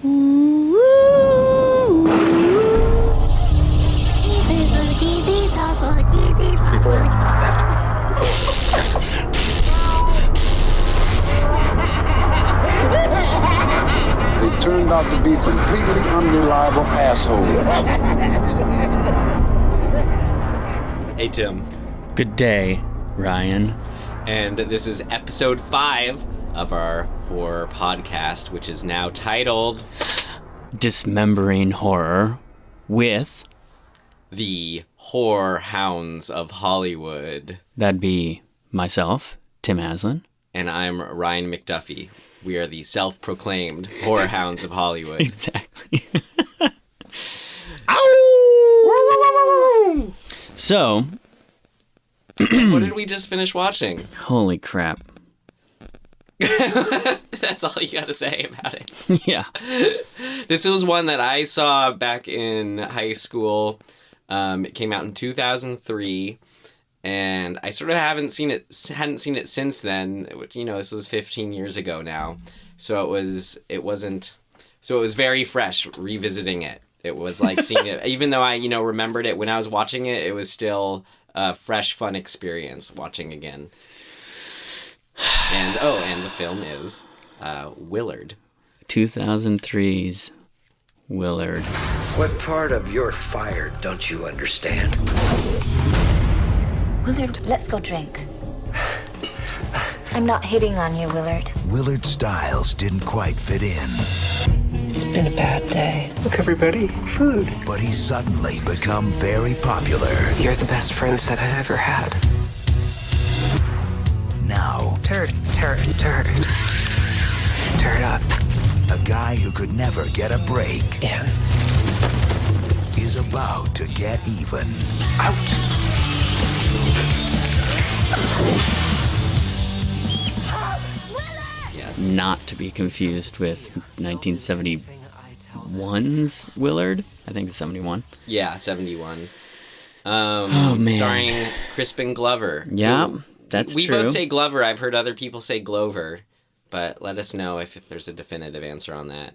They turned out to be completely unreliable assholes. Hey, Tim. Good day, Ryan. And this is episode 5 of our horror podcast, which is now titled Dismembering Horror with The Horror Hounds of Hollywood. That'd be myself, Tim Aslin. And I'm Ryan McDuffie. We are the self-proclaimed Horror Hounds of Hollywood. Exactly. Ow! So, what did we just finish watching? holy crap. That's all you gotta say about it. Yeah. This was one that I saw back in high school. It came out in 2003, and I sort of hadn't seen it since then. Which, you know, this was 15 years ago now, so it was very fresh revisiting it. It was like seeing it, even though I remembered it when I was watching it. It was still a fresh, fun experience watching again. And the film is Willard. 2003's Willard. What part of your fire don't you understand? Willard, let's go drink. I'm not hitting on you, Willard. Willard's styles didn't quite fit in. It's been a bad day. Look, everybody, food. But he's suddenly become very popular. You're the best friends that I ever had. Now, Turd. Turd up. a guy who could never get a break Yeah. is about to get even. Out. Yes. Not to be confused with 1971's Willard. I think it's 71. Yeah, 71. Oh, man. Starring Crispin Glover. Yeah, Who- that's we true. both say Glover. I've heard other people say Glover, but let us know if there's a definitive answer on that.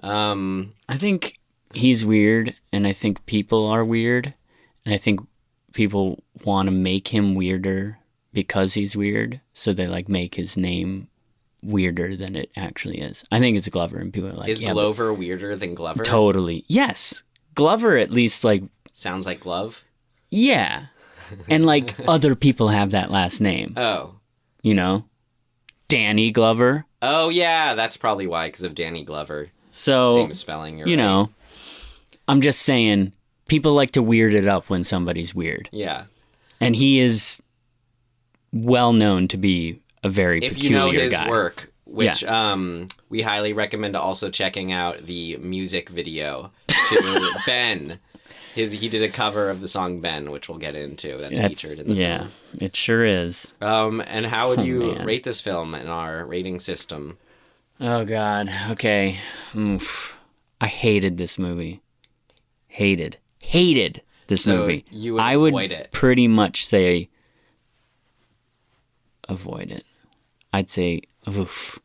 I think he's weird, and I think people are weird, and I think people want to make him weirder because he's weird, so they like make his name weirder than it actually is. I think it's Glover, and people are like, Is yeah, Glover weirder than Glover? totally. Yes, Glover at least like, Sounds like glove. yeah, and like other people have that last name, Oh. you know, Danny Glover. Oh, yeah, that's probably why, because of Danny Glover. So Same spelling, you're you right. know, I'm just saying, people like to weird it up when somebody's weird. Yeah. And he is well known to be a very If you know peculiar his guy. work, which we highly recommend also checking out the music video to Ben. He did a cover of the song Ben, which we'll get into. That's featured in the film. It sure is. And how would you man. rate this film in our rating system? Oh, God. Okay. Oof. I hated this movie. Hated this So movie. you would I would avoid it. pretty much say avoid it. I'd say, oof.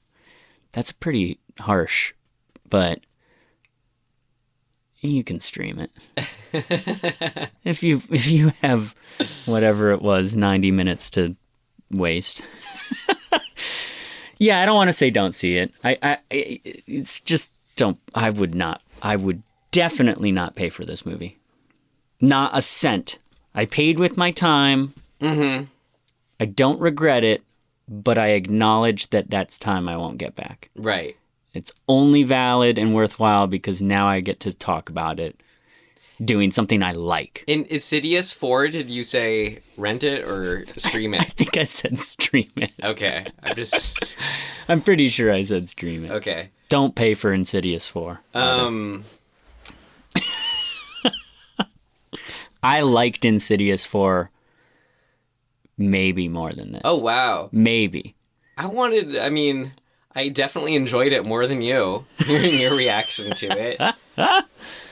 That's pretty harsh, but you can stream it. if you have whatever it was, 90 minutes to waste. Yeah, I don't want to say don't see it. It's just don't. I would definitely not pay for this movie. Not a cent. I paid with my time. Mm-hmm. I don't regret it, but I acknowledge that that's time I won't get back. Right. It's only valid and worthwhile because now I get to talk about it doing something I like. In Insidious 4, did you say rent it or stream I it? think I said stream it. Okay. I'm pretty sure I said stream it. Okay. Don't pay for Insidious 4. I liked Insidious 4 maybe more than this. Oh, wow. Maybe. I definitely enjoyed it more than you, hearing your reaction to it.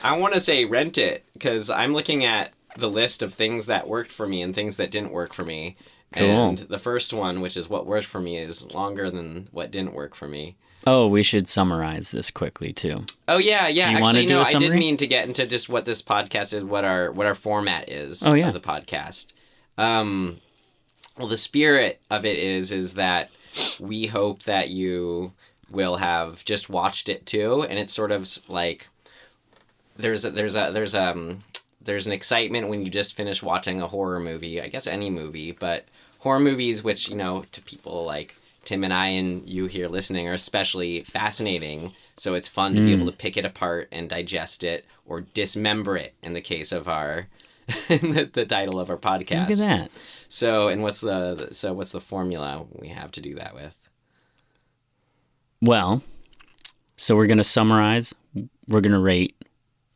I want to say rent it, because I'm looking at the list of things that worked for me and things that didn't work for me. Cool. And the first one, which is what worked for me, is longer than what didn't work for me. Oh, we should summarize this quickly too. Oh yeah. Do you wanna Actually, do no, a I did summary? mean to get into just what this podcast is, what our format is Oh, yeah. of the podcast. Well, the spirit of it is that we hope that you will have just watched it too, and it's sort of like there's an excitement when you just finish watching a horror movie. I guess any movie, but horror movies, which, you know, to people like Tim and I and you here listening, are especially fascinating. So it's fun to be able to pick it apart and digest it, or dismember it in the case of our the title of our podcast. Look at that. So, and what's the formula we have to do that with? Well, so we're going to summarize. We're going to rate.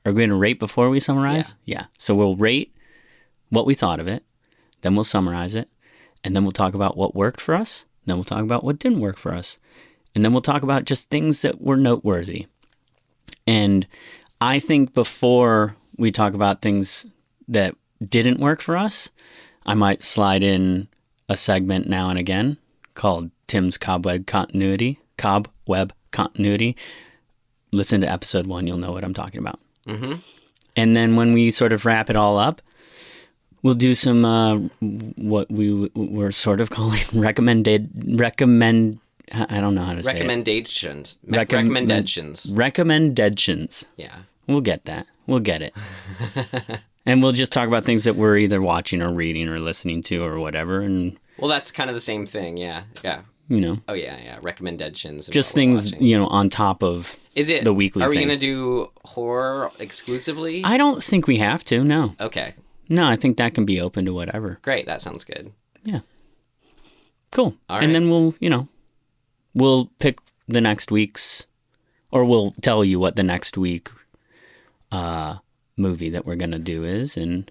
Are we going to rate before we summarize? Yeah. So we'll rate what we thought of it. Then we'll summarize it. And then we'll talk about what worked for us. Then we'll talk about what didn't work for us. And then we'll talk about just things that were noteworthy. And I think before we talk about things that didn't work for us, I might slide in a segment now and again called Tim's Cobweb Continuity. Listen to episode 1, you'll know what I'm talking about. Mm-hmm. And then when we sort of wrap it all up, we'll do some what we were sort of calling I don't know how to say it. RecommenDEADtions. RecommenDEADtions. Yeah. Yeah. We'll get that. We'll get it. And we'll just talk about things that we're either watching or reading or listening to or whatever. And, Well, that's kind of the same thing. Yeah. Yeah. you know, Oh yeah. RecommenDEADtions. just things, you know, on top of Is it the weekly Are we thing. gonna do horror exclusively? I don't think we have to, no. Okay. No, I think that can be open to whatever. Great. That sounds good. Yeah. Cool. All And right. then we'll pick the next week's, or we'll tell you what the next week movie that we're going to do is, and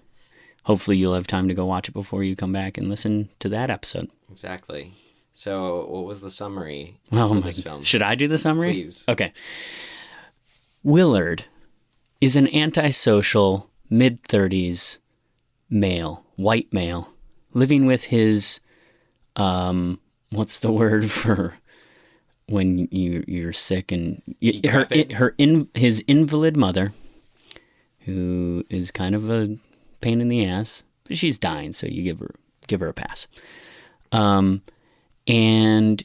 hopefully you'll have time to go watch it before you come back and listen to that episode. Exactly. So, what was the summary Oh of my this film? Should I do the summary? Please. Okay. Willard is an antisocial mid-30s male, white male, living with his what's the word for when you're sick and Decrepit. his invalid mother, who is kind of a pain in the ass, but she's dying, so you give her a pass. And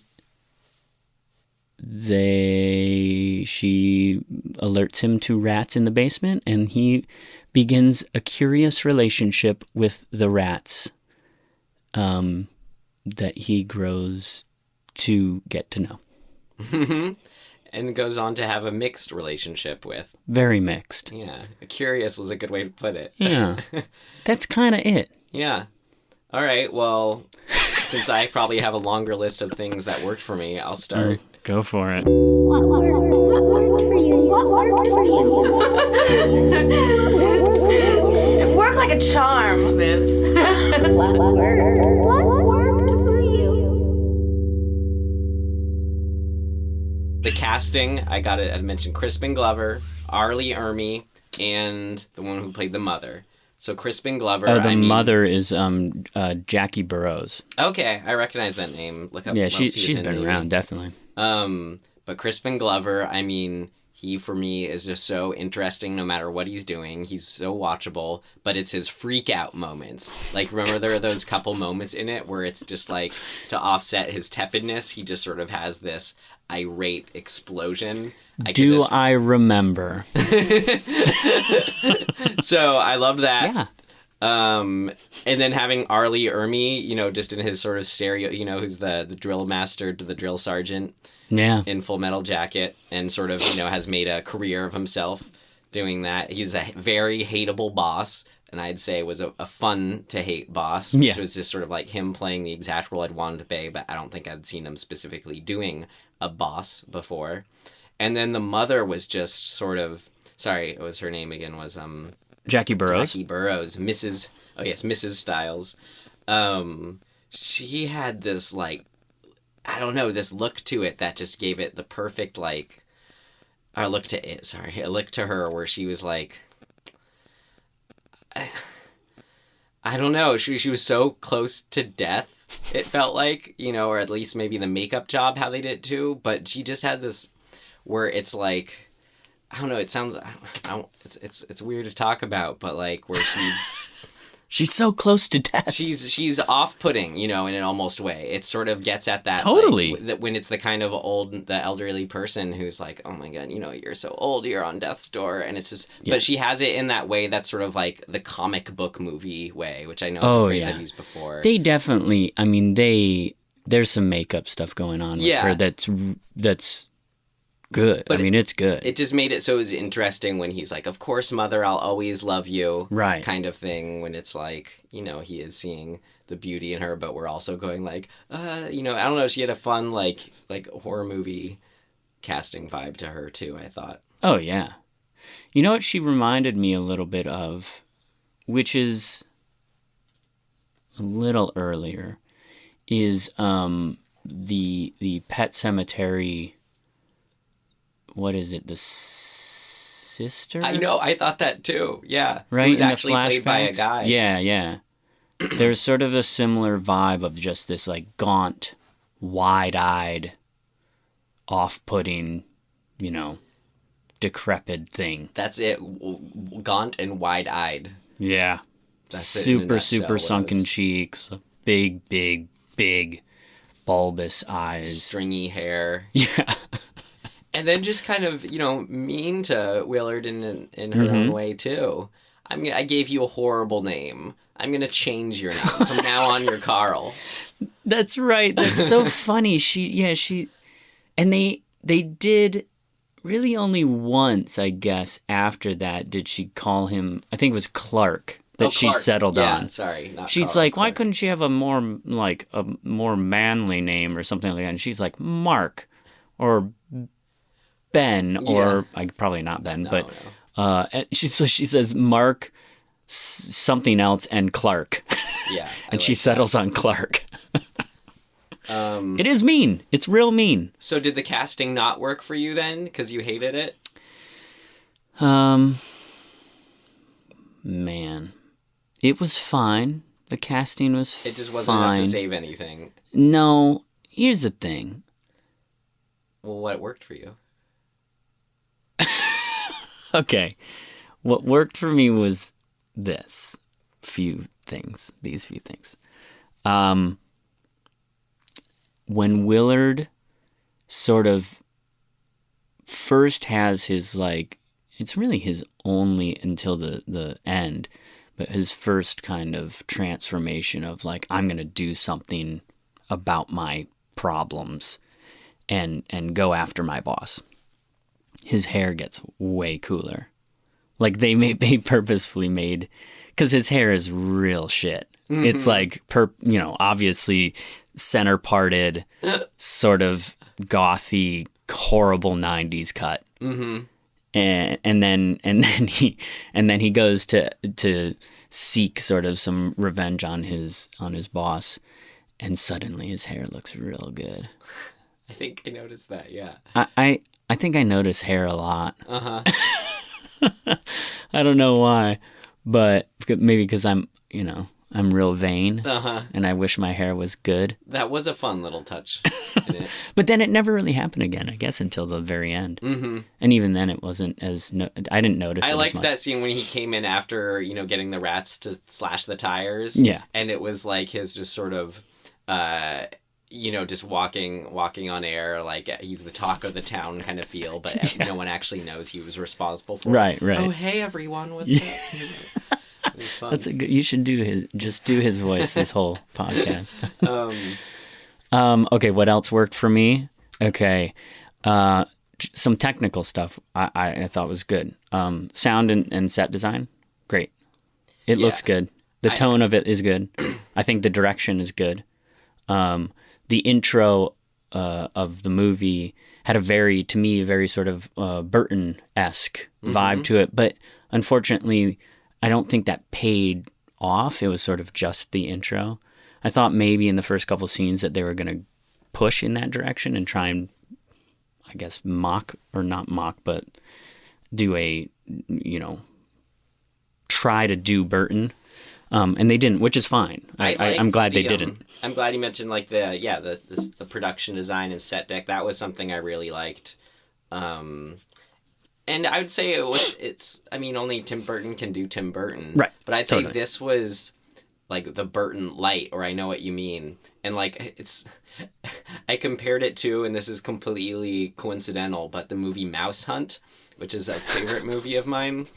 she alerts him to rats in the basement, and he begins a curious relationship with the rats that he grows to get to know. And goes on to have a mixed relationship with. Very mixed. Yeah. Curious was a good way to put it. Yeah. That's kind of it. Yeah. All right. Well, since I probably have a longer list of things that worked for me, I'll start. Go for it. What worked? What worked for you? What worked for you? What worked for you? It worked like a charm, Smith. What worked? What worked for you? The casting, I mentioned Crispin Glover, Arlie Ermey, and the one who played the mother. So Crispin Glover. Oh, the mother is Jackie Burroughs. Okay, I recognize that name. Look up. Yeah, what else he was she's in, been maybe. around, definitely. But Crispin Glover, I mean, he for me is just so interesting no matter what he's doing. He's so watchable, but it's his freak out moments. Like, remember there are those couple moments in it where it's just like, to offset his tepidness, he just sort of has this irate explosion. I remember? So I loved that. Yeah. And then having Arlie Ermey, you know, just in his sort of stereo, you know, who's the drill master to the drill sergeant. Yeah. In Full Metal Jacket, and sort of, you know, has made a career of himself doing that. He's a very hateable boss, and I'd say was a fun to hate boss, which was just sort of like him playing the exact role I'd wanted to play, but I don't think I'd seen him specifically doing a boss before. And then the mother was just sort of, sorry, what was her name again? Was Jackie Burroughs. Jackie Burroughs, Mrs. Styles. She had this, like, I don't know, this look to it that just gave it the perfect, like, a look to her where she was like, I don't know, she was so close to death, It felt like, or at least maybe the makeup job, how they did it too. But she just had this where it's like, I don't know. It sounds, it's weird to talk about, but like where she's so close to death. She's off-putting, in an almost way. It sort of gets at that totally that when it's the kind of the elderly person who's like, oh my god, you're so old, you're on death's door, and it's just. Yeah. But she has it in that way that's sort of like the comic book movie way, which I know is a phrase I've used before. They definitely. I mean, there's some makeup stuff going on with her that's good. But it's good. It just made it so it was interesting when he's like, of course, mother, I'll always love you. Right. Kind of thing, when it's like, he is seeing the beauty in her, but we're also going like, I don't know. She had a fun, like horror movie casting vibe to her too, I thought. Oh, yeah. You know what she reminded me a little bit of, which is a little earlier, is the Pet Sematary. What is it? The sister? I know. I thought that too. Yeah. Right. Who's actually played by a guy. Yeah, yeah. There's sort of a similar vibe of just this like gaunt, wide-eyed, off-putting, decrepit thing. That's it. Gaunt and wide-eyed. Yeah. That's super sunken cheeks, big, big, big, bulbous eyes, stringy hair. Yeah. And then just kind of, mean to Willard in her own way, too. I gave you a horrible name. I'm going to change your name. From now on, you're Carl. That's right. That's so funny. And they did really only once, I guess, after that did she call him, I think it was Clark that she settled on. Sorry. She's Carl, like, Clark. why couldn't she have a more manly name or something like that? And she's like, Mark or Ben, or probably not Ben, but and she says Mark something else and Clark. Yeah. And she settles on Clark. It is mean. It's real mean. So did the casting not work for you then? Because you hated it? Man. It was fine. The casting was fine. It just wasn't enough to save anything. No. Here's the thing. Well, what worked for you? Okay. What worked for me was these few things. When Willard sort of first has his, like, it's really his only until the end, but his first kind of transformation of, like, I'm going to do something about my problems and go after my boss. His hair gets way cooler. Like they purposefully made, because his hair is real shit. Mm-hmm. It's like obviously center parted, sort of gothy, horrible '90s cut. Mm-hmm. And then he goes to seek sort of some revenge on his boss, and suddenly his hair looks real good. I think I noticed that. Yeah. I think I notice hair a lot. Uh-huh. I don't know why, but maybe because I'm real vain. Uh-huh. And I wish my hair was good. That was a fun little touch in it. But then it never really happened again, I guess, until the very end. Mm-hmm. And even then it wasn't I didn't notice it I liked as much. that scene when he came in after, getting the rats to slash the tires. Yeah. And it was like his just sort of... just walking on air, like he's the talk of the town kind of feel, but no one actually knows he was responsible for it. Right. Oh, hey everyone, what's up? It was fun. That's a good. You should do his voice this whole podcast. Okay, what else worked for me? Okay, some technical stuff I thought was good. Sound and set design, great. It looks good. The tone of it is good. I think the direction is good. The intro of the movie had a very sort of Burton-esque vibe to it, but unfortunately, I don't think that paid off. It was sort of just the intro. I thought maybe in the first couple scenes that they were going to push in that direction and try and, I guess, not mock, but do try to do Burton. And they didn't, which is fine. I'm glad they didn't. I'm glad you mentioned like the production design and set deck. That was something I really liked. And I would say only Tim Burton can do Tim Burton. Right. But I'd say this was like the Burton light, or I know what you mean. And like I compared it to, and this is completely coincidental, but the movie Mouse Hunt, which is a favorite movie of mine.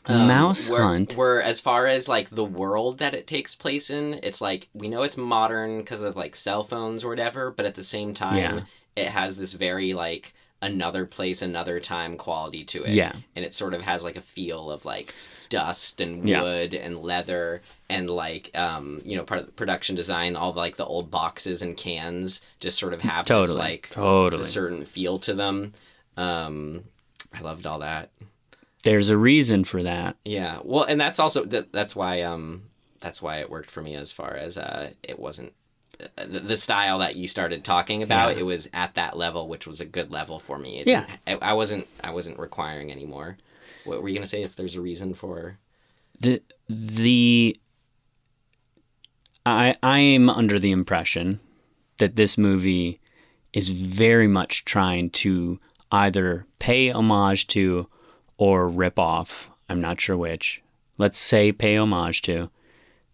Mouse Hunt. Where as far as like the world that it takes place in, it's like we know it's modern because of like cell phones or whatever, but at the same time, it has this very like another place, another time quality to it. Yeah. And it sort of has like a feel of like dust and wood and leather and like part of the production design, all like the old boxes and cans just sort of have this like a certain feel to them. I loved all that. There's a reason for that. Yeah. Well, and that's also that's why it worked for me as far as it wasn't the style that you started talking about. Yeah. It was at that level, which was a good level for me. I wasn't requiring any more. What were you gonna say? If there's a reason for I am under the impression that this movie is very much trying to either pay homage to or rip off, I'm not sure which, let's say pay homage to,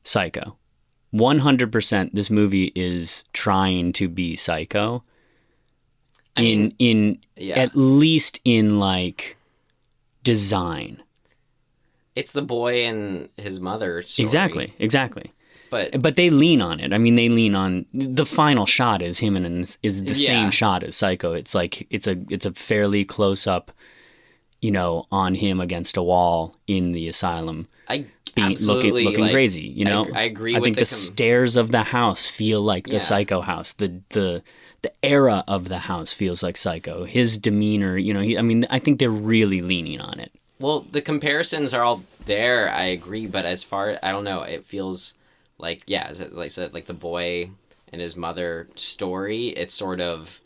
Psycho. 100% this movie is trying to be Psycho. At least in like design. It's the boy and his mother story. Exactly. But they lean on it. I mean, they lean on the final shot is him and is the same shot as Psycho. It's like it's a fairly close up, on him against a wall in the asylum. Looking crazy. I agree. I think the stairs of the house feel like the Psycho house. The era of the house feels like Psycho. His demeanor. I think they're really leaning on it. Well, the comparisons are all there. I agree, but as far I don't know, it feels like as I said, like the boy and his mother story. It's sort of,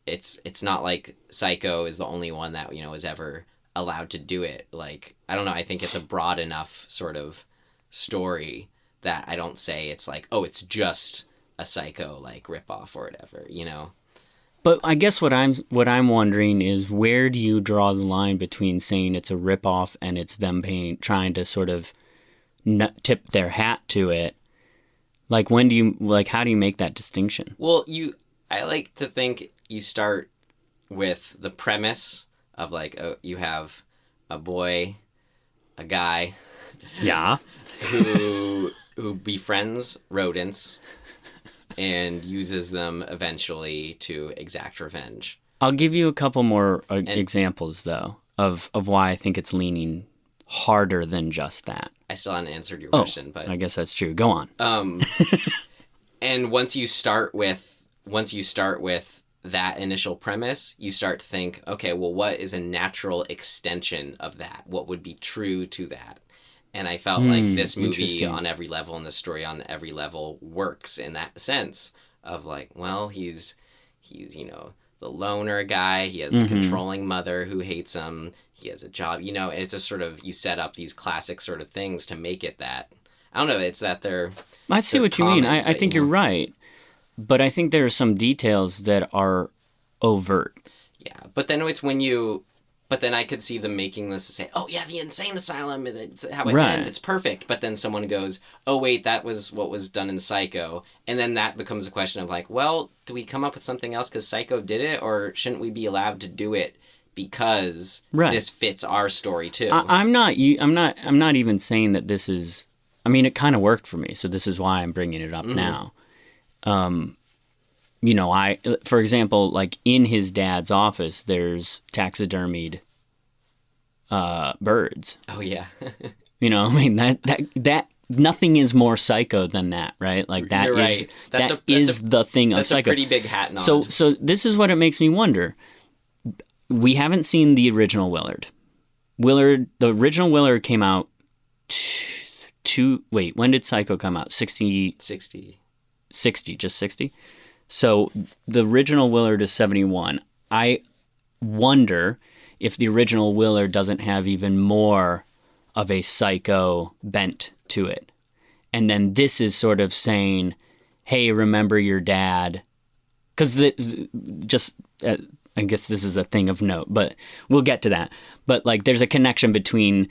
it's not like Psycho is the only one that is ever allowed to do it. Like I don't know. I think it's a broad enough sort of story that I don't say it's like, oh, it's just a Psycho like ripoff or whatever. But I guess what I'm wondering is, where do you draw the line between saying it's a ripoff and it's them trying to sort of tip their hat to it? Like how do you make that distinction? Well, I like to think you start with the premise of like, you have a boy, a guy, who befriends rodents and uses them eventually to exact revenge. I'll give you a couple more examples though of why I think it's leaning harder than just that. I still haven't answered your question, but I guess that's true. Go on. And once you start with that initial premise, you start to think, okay, well, what is a natural extension of that? What would be true to that? And I felt like this movie on every level and the story on every level works in that sense of like, well, he's the loner guy. He has the controlling mother who hates him. He has a job, and it's just sort of, you set up these classic sort of things to make it that. I don't know. It's that they're. I see what you mean. I think you're right. But I think there are some details that are overt. Yeah. But then it's when you. But then I could see them making this to say, oh, yeah, the insane asylum, and it's how it ends, it's perfect. But then someone goes, oh, wait, that was what was done in Psycho. And then that becomes a question of like, well, do we come up with something else because Psycho did it? Or shouldn't we be allowed to do it because this fits our story too? I'm not even saying that this is, it kind of worked for me. So this is why I'm bringing it up now. For example, like in his dad's office, there's taxidermied birds. Oh yeah. that nothing is more Psycho than that, right? Like that You're is right. that is the thing of Psycho. That's a pretty big hat nod. So this is what it makes me wonder. We haven't seen the original Willard. The original Willard came out when did Psycho come out? 60, just 60? So the original Willard is 71. I wonder if the original Willard doesn't have even more of a Psycho bent to it. And then this is sort of saying, hey, remember your dad. Because I guess this is a thing of note, but we'll get to that. But like, there's a connection between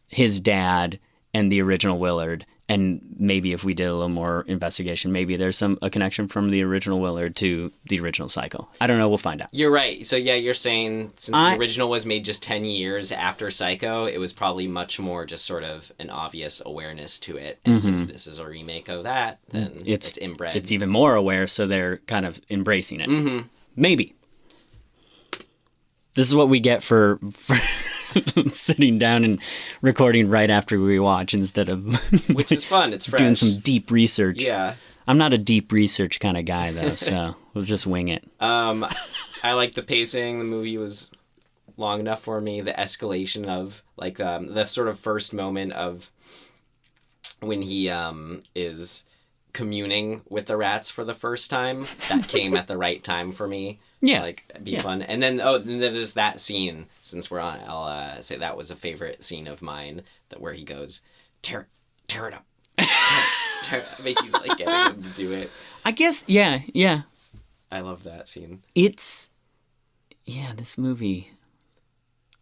his dad and the original Willard. And maybe if we did a little more investigation, maybe there's a connection from the original Willard to the original Psycho. I don't know. We'll find out. You're right. So yeah, you're saying since the original was made just 10 years after Psycho, it was probably much more just sort of an obvious awareness to it. And since this is a remake of that, then it's inbred. It's even more aware, so they're kind of embracing it. Mm-hmm. Maybe. This is what we get for sitting down and recording right after we watch instead of which is fun. It's fresh. Doing some deep research. Yeah. I'm not a deep research kind of guy though, so we'll just wing it. I like the pacing. The movie was long enough for me. The escalation of like the sort of first moment of when he is communing with the rats for the first time, that came at the right time for me. Yeah. Like, be fun. And then, then there's that scene, since we're on, I'll say that was a favorite scene of mine, that where he goes, tear it up. Tear it up. I mean, he's like getting him to do it. I guess, yeah. I love that scene. This movie,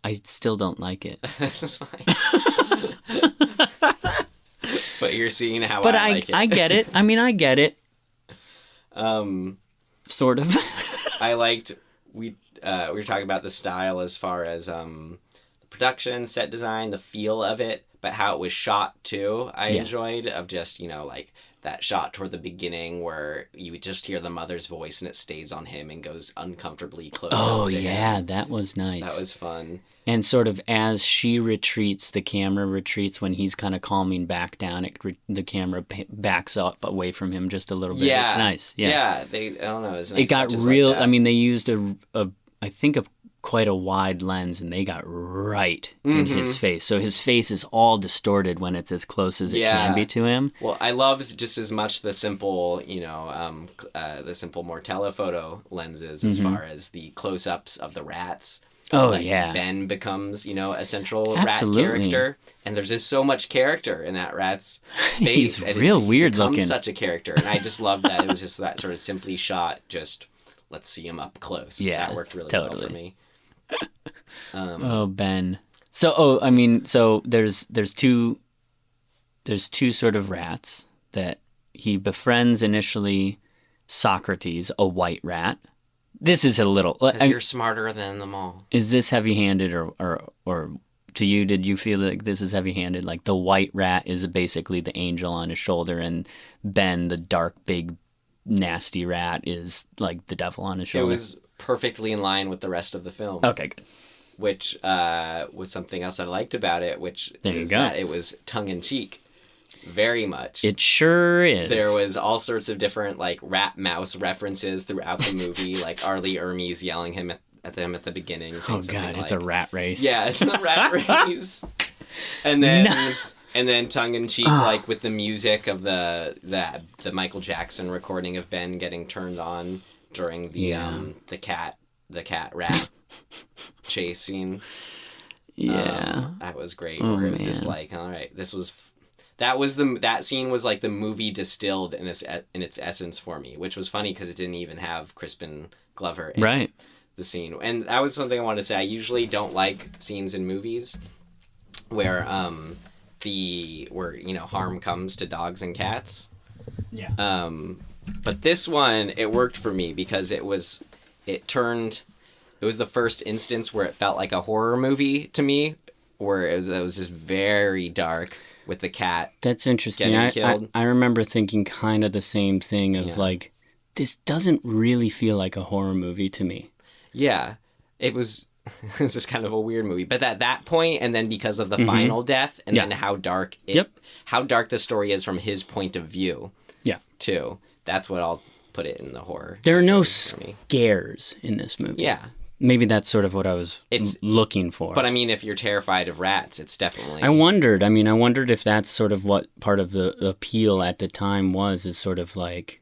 I still don't like it. That's fine. But you're seeing how I like it. I get it. I mean, I get it. Sort of. I liked, we were talking about the style as far as the production, set design, the feel of it, but how it was shot too. I enjoyed of just, like that shot toward the beginning where you would just hear the mother's voice and it stays on him and goes uncomfortably close up to him. That was nice. That was fun. And sort of as she retreats, the camera retreats when he's kind of calming back down. The camera backs up away from him just a little bit. Yeah. It's nice. Yeah. I don't know. It got real. Like, I mean, they used I think quite a wide lens, and they got right in his face. So his face is all distorted when it's as close as it can be to him. Well, I love just as much the simple, the simple more telephoto lenses as far as the close-ups of the rats. Oh, like yeah. Ben becomes, a central rat character. And there's just so much character in that rat's face. He's real weird looking. Such a character. And I just love that. It was just that sort of simply shot, just let's see him up close. Yeah, that worked really well for me. Ben. So, so there's two sort of rats that he befriends initially. Socrates, a white rat. This is a little... Because you're smarter than them all. Is this heavy-handed or to you, did you feel like this is heavy-handed? Like the white rat is basically the angel on his shoulder, and Ben, the dark, big, nasty rat, is like the devil on his shoulder? It was perfectly in line with the rest of the film. Okay, good. Which was something else I liked about it, which is that it was tongue-in-cheek. Very much. It sure is. There was all sorts of different like rat mouse references throughout the movie, like Arlie Ermey's yelling at them at the beginning. Oh god, it's a rat race. Yeah, it's a rat race. And then tongue in cheek, like with the music of the Michael Jackson recording of Ben getting turned on during the cat rat chase scene. Yeah, that was great. Where it was just like, all right, that scene was like the movie distilled in its essence for me, which was funny because it didn't even have Crispin Glover in the scene. And that was something I wanted to say. I usually don't like scenes in movies where harm comes to dogs and cats. Yeah. But this one, it worked for me because it was the first instance where it felt like a horror movie to me, where it was just very dark. With the cat. That's interesting. I remember thinking kind of the same thing of like, this doesn't really feel like a horror movie to me. Yeah. It was just kind of a weird movie. But at that point, and then because of the final death, and then how dark the story is from his point of view. Yeah. Too. That's what I'll put it in the horror. There are no scares in this movie. Yeah. Maybe that's sort of what I was looking for. But I mean, if you're terrified of rats, it's definitely... I wondered if that's sort of what part of the appeal at the time was, is sort of like,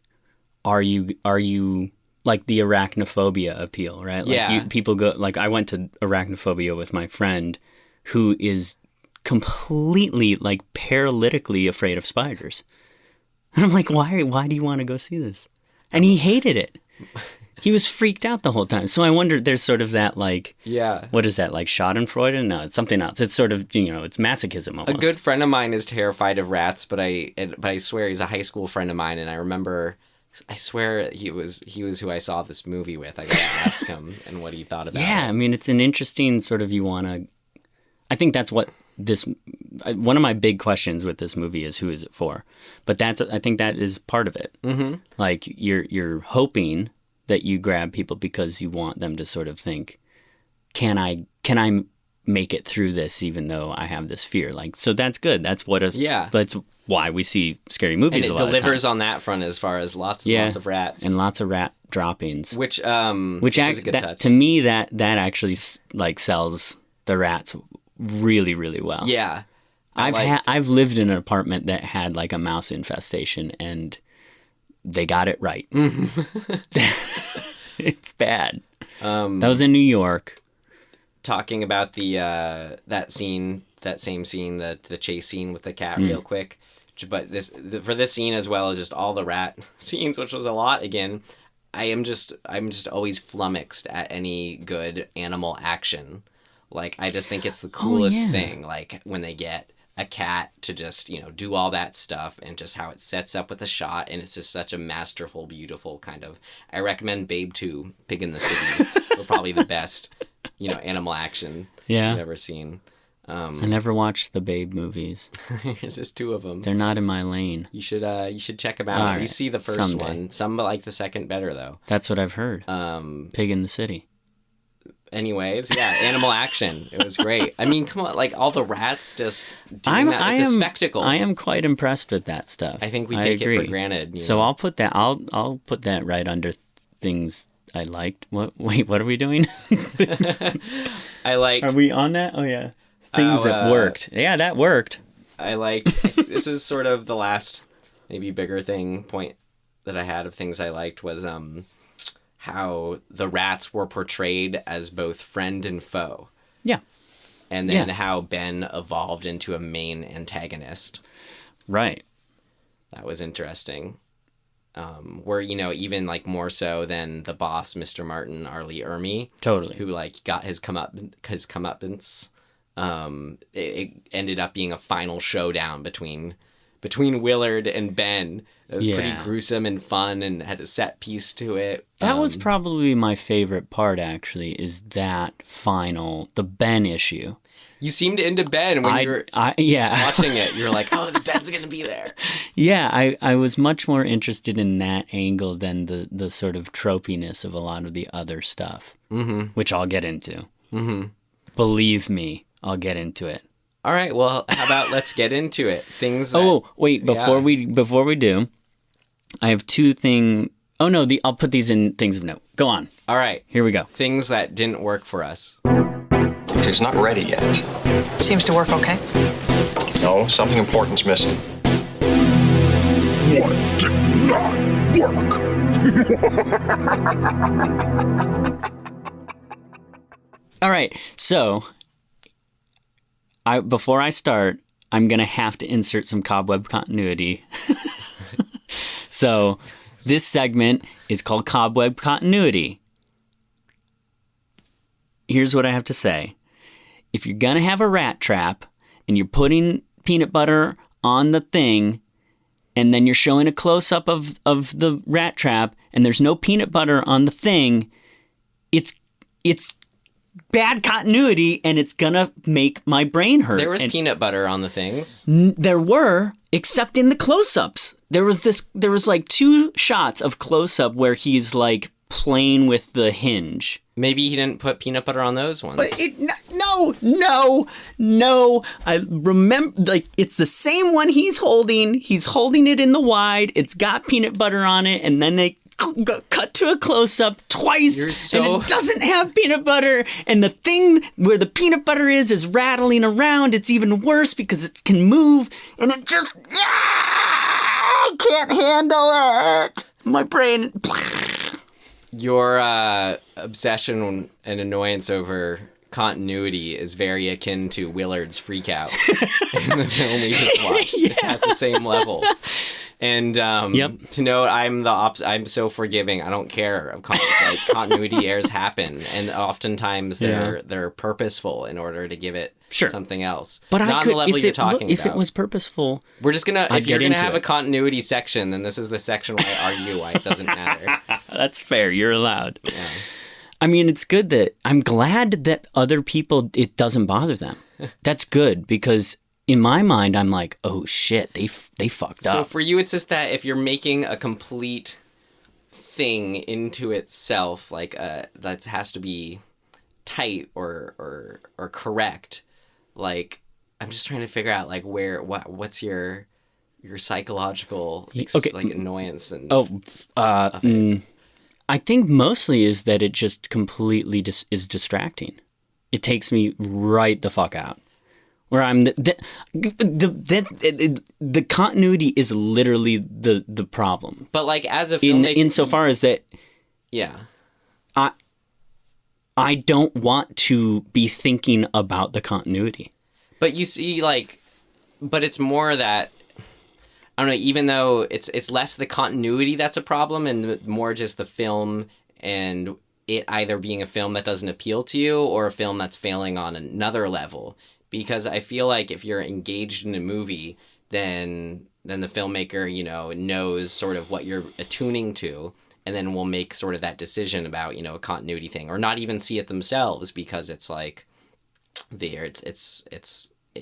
are you like the arachnophobia appeal, right? Like people go, like I went to arachnophobia with my friend who is completely, like, paralytically afraid of spiders. And I'm like, why do you want to go see this? And he hated it. He was freaked out the whole time. So I wonder, there's sort of that, like, what is that, like Schadenfreude? No, it's something else. It's sort of, it's masochism almost. A good friend of mine is terrified of rats, but I swear he's a high school friend of mine, and I swear he was who I saw this movie with. I gotta ask him and what he thought about it. Yeah, I mean, it's an interesting sort of, I think that's what one of my big questions with this movie is, who is it for? But I think that is part of it. Mm-hmm. Like, you're hoping that you grab people because you want them to sort of think, can I make it through this even though I have this fear? Like, so that's good. That's that's why we see scary movies. And it delivers on that front as far as lots of rats and lots of rat droppings, which is a good touch. To me, that actually like sells the rats really, really well. Yeah, I've lived in an apartment that had like a mouse infestation, and they got it right. It's bad. That was in New York. Talking about that same scene, the chase scene with the cat, real quick. But for this scene as well as just all the rat scenes, which was a lot again. I'm just always flummoxed at any good animal action. Like, I just think it's the coolest thing. Like, when they get a cat to just, do all that stuff, and just how it sets up with a shot, and it's just such a masterful, beautiful kind of... I recommend Babe 2, Pig in the City, were probably the best, animal action I've ever seen. I never watched the Babe movies. There's just 2 of them. They're not in my lane. You should check them out. You see the first one. Some like the second better, though. That's what I've heard. Pig in the City. Anyways, animal action. It was great. I mean, come on, like, all the rats just doing that. It's a spectacle. I am quite impressed with that stuff. I think we take it for granted. So I'll put that. I'll put that right under things I liked. Wait, what are we doing? I liked. Are we on that? Oh yeah. Things that worked. Yeah, that worked. I liked. This is sort of the last, maybe bigger point that I had of things I liked was how the rats were portrayed as both friend and foe. Yeah. And then how Ben evolved into a main antagonist. Right. That was interesting. Where, even like more so than the boss, Mr. Martin, Arlie Ermey. Totally. Who like got his comeuppance. It ended up being a final showdown between Willard and Ben. It was pretty gruesome and fun, and had a set piece to it. That was probably my favorite part, actually, is that the Ben issue. You seemed into Ben when you were watching it. You were like, oh, the Ben's going to be there. Yeah, I was much more interested in that angle than the sort of tropiness of a lot of the other stuff, which I'll get into. Mm-hmm. Believe me, I'll get into it. All right, well, how about let's get into it? Things that... wait, before we do, I have 2 things... Oh, no, I'll put these in things of note. Go on. All right. Here we go. Things that didn't work for us. It's not ready yet. Seems to work okay. No, something important's missing. What did not work? All right, so... before I start, I'm going to have to insert some cobweb continuity. So this segment is called Cobweb Continuity. Here's what I have to say. If you're going to have a rat trap and you're putting peanut butter on the thing and then you're showing a close-up of the rat trap and there's no peanut butter on the thing, it's bad continuity, and it's gonna make my brain hurt. There was peanut butter on the things. There were, except in the close-ups. There was like 2 shots of close-up where he's like playing with the hinge. Maybe he didn't put peanut butter on those ones. But no. I remember, like, it's the same one he's holding. He's holding it in the wide. It's got peanut butter on it, and then they cut to a close-up twice, and it doesn't have peanut butter, and the thing where the peanut butter is rattling around. It's even worse because it can move, and it just I can't handle it. My brain. Your obsession and annoyance over continuity is very akin to Willard's freak out in the film we just watched. Yeah. It's at the same level. And to note, I'm the opposite. I'm so forgiving. I don't care. Like continuity errors happen, and oftentimes they're purposeful in order to give it something else. But not on the level you're talking if about. it was purposeful, we're just gonna. If you're gonna have it. a continuity section, then this is the section where I argue why it doesn't matter. That's fair. You're allowed. Yeah. I mean, it's good that I'm glad that other people it doesn't bother them. That's good because. In my mind, I'm like, oh shit, they fucked up. So for you, it's just that if you're making a complete thing into itself, like that has to be tight or correct. Like I'm just trying to figure out like what's your psychological like annoyance and I think mostly is that it just completely is distracting. It takes me right the fuck out. Where I'm the continuity is literally the problem. But like as a filmmaker, insofar as that, I don't want to be thinking about the continuity. But you see, like, but it's more that I don't know. Even though it's less the continuity that's a problem, and more just the film and it either being a film that doesn't appeal to you or a film that's failing on another level. Because I feel like if you're engaged in a movie, then the filmmaker, knows sort of what you're attuning to, and then will make sort of that decision about, a continuity thing, or not even see it themselves because it's like it's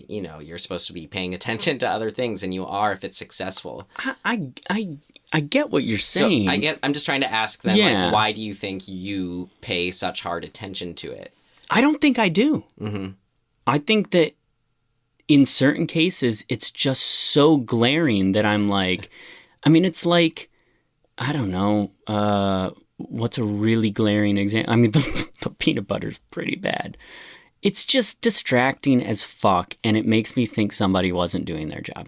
you're supposed to be paying attention to other things, and you are if it's successful. I get what you're saying. So I'm just trying to ask them, like, why do you think you pay such hard attention to it? I don't think I do. Mm-hmm. I think that in certain cases, it's just so glaring that I'm like, I mean, it's like, I don't know, what's a really glaring example? I mean, the peanut butter's pretty bad. It's just distracting as fuck, and it makes me think somebody wasn't doing their job.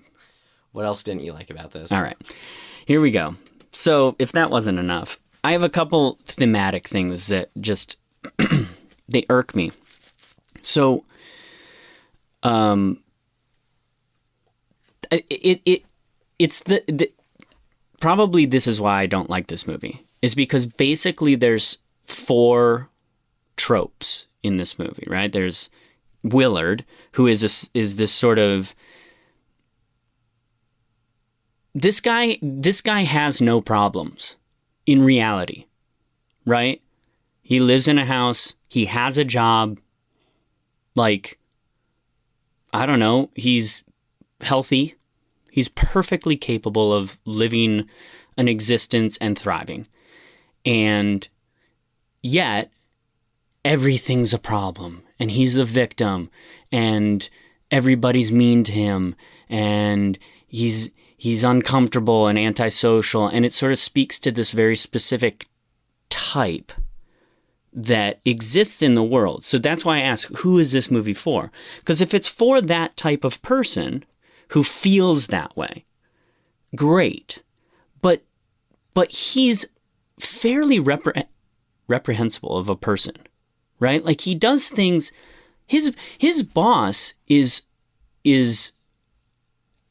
What else didn't you like about this? All right, here we go. So if that wasn't enough, I have a couple thematic things that just, they irk me. So... it's the probably this is why I don't like this movie is because basically there's 4 tropes in this movie, right? There's Willard, who is this sort of this guy has no problems in reality, right? He lives in a house, he has a job, like I don't know, he's healthy. He's perfectly capable of living an existence and thriving. And yet, everything's a problem. And he's a victim. And everybody's mean to him. And he's uncomfortable and antisocial. And it sort of speaks to this very specific type that exists in the world. So that's why I ask, who is this movie for? Because if it's for that type of person who feels that way, great. But he's fairly reprehensible of a person, right? Like he does things. His boss is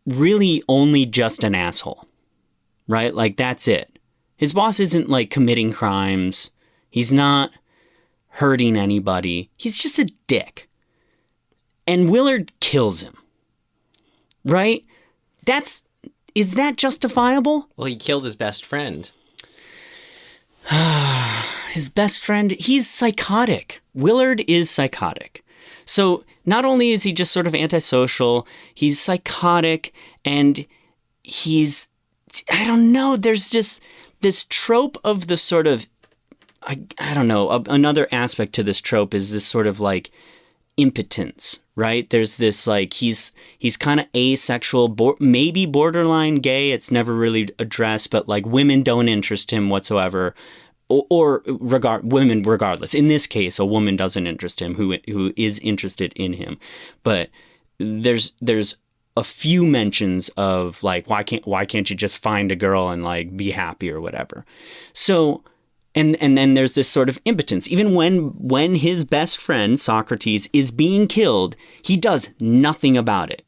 really only just an asshole, right? Like that's it. His boss isn't like committing crimes. He's not hurting anybody. He's just a dick. And Willard kills him. Right? Is that justifiable? Well, he killed his best friend. His best friend, he's psychotic. Willard is psychotic. So not only is he just sort of antisocial, he's psychotic and he's, I don't know, there's just this trope of the sort of, I don't know, another aspect to this trope is this sort of like impotence, right? There's this like, he's kind of asexual, maybe borderline gay. It's never really addressed, but like women don't interest him whatsoever. Or women regardless. In this case, a woman doesn't interest him who is interested in him. But there's a few mentions of like, why can't you just find a girl and like be happy or whatever? So And then there's this sort of impotence. Even when his best friend, Socrates, is being killed, he does nothing about it.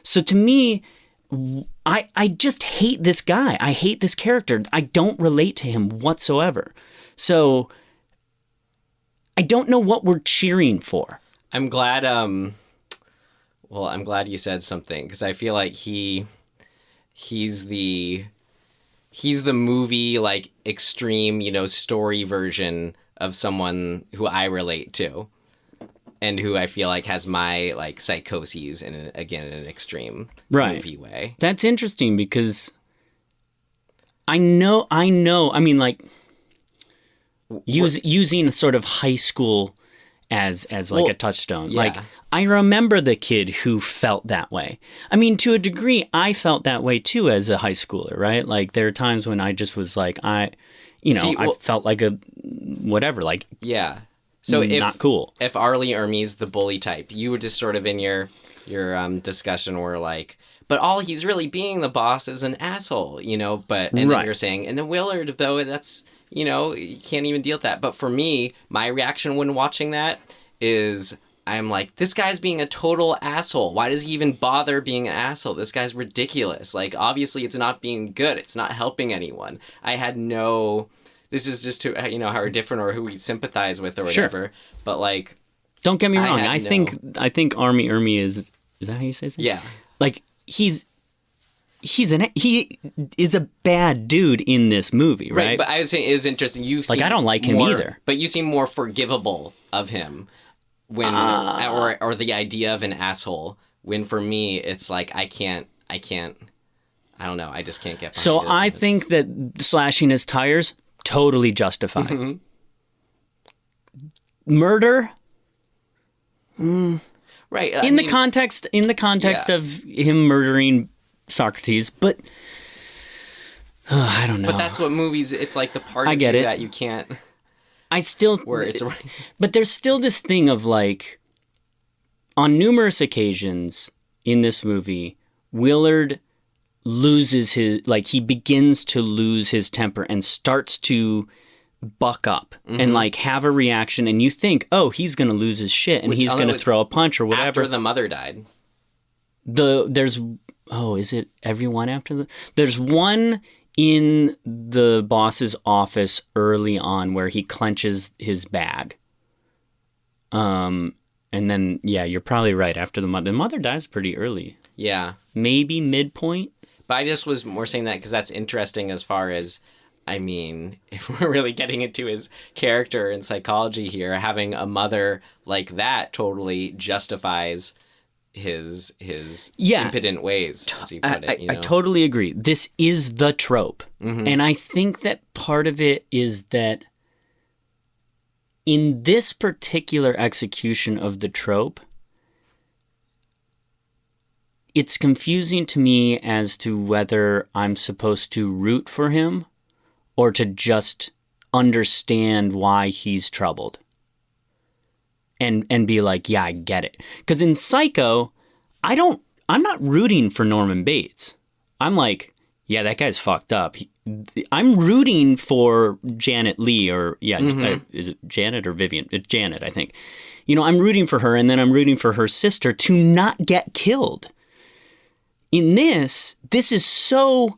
So to me, I just hate this guy. I hate this character. I don't relate to him whatsoever. So I don't know what we're cheering for. I'm glad I'm glad you said something, because I feel like he's the movie, like, extreme, story version of someone who I relate to, and who I feel like has my, like, psychoses in an extreme movie way. That's interesting, because I know. I mean, like, using sort of high school as like a touchstone. Yeah. Like, I remember the kid who felt that way. I mean, to a degree, I felt that way too as a high schooler, right? Like, there are times when I just was like, I felt like a whatever, like, yeah. So not cool. If Arlie Ermey's the bully type, you were just sort of in your discussion were like, but all he's really being the boss is an asshole, but, and then you're saying, and then Willard, though, that's, you can't even deal with that. But for me, my reaction when watching that is, I'm like, this guy's being a total asshole. Why does he even bother being an asshole? This guy's ridiculous. Like, obviously it's not being good. It's not helping anyone. I had this is just how we're different or who we sympathize with or whatever. Sure. But, like, don't get me wrong. I think Army Ermey is that how you say it? Yeah. Like, he is a bad dude in this movie, right? But I was saying it was interesting. I don't like him either. But you seem more forgivable of him when, or the idea of an asshole. When for me, it's like I can't. I don't know. I just can't get. So I think that slashing his tires totally justified. Mm-hmm. Murder. Right. In the context of him murdering Socrates, but I don't know. But that's what movies. It's like the part of you that you can't. I still. Where it's. But there's still this thing of, like, on numerous occasions in this movie, Willard loses he begins to lose his temper and starts to buck up and, like, have a reaction, and you think, oh, he's gonna lose his shit and he's gonna throw a punch or whatever. After the mother died. Is it everyone after there's one in the boss's office early on where he clenches his bag. And then, yeah, you're probably right. After the mother dies pretty early. Yeah. Maybe midpoint. But I just was more saying that because that's interesting as far as, I mean, if we're really getting into his character and psychology here, having a mother like that totally justifies his impotent ways, as you put it. I totally agree. This is the trope. Mm-hmm. And I think that part of it is that in this particular execution of the trope, it's confusing to me as to whether I'm supposed to root for him or to just understand why he's troubled. And be like, yeah, I get it. Because in Psycho, I'm not rooting for Norman Bates. I'm like, yeah, that guy's fucked up. I'm rooting for Janet Leigh, or is it Janet or Vivian? It's Janet, I think. I'm rooting for her, and then I'm rooting for her sister to not get killed. In this is so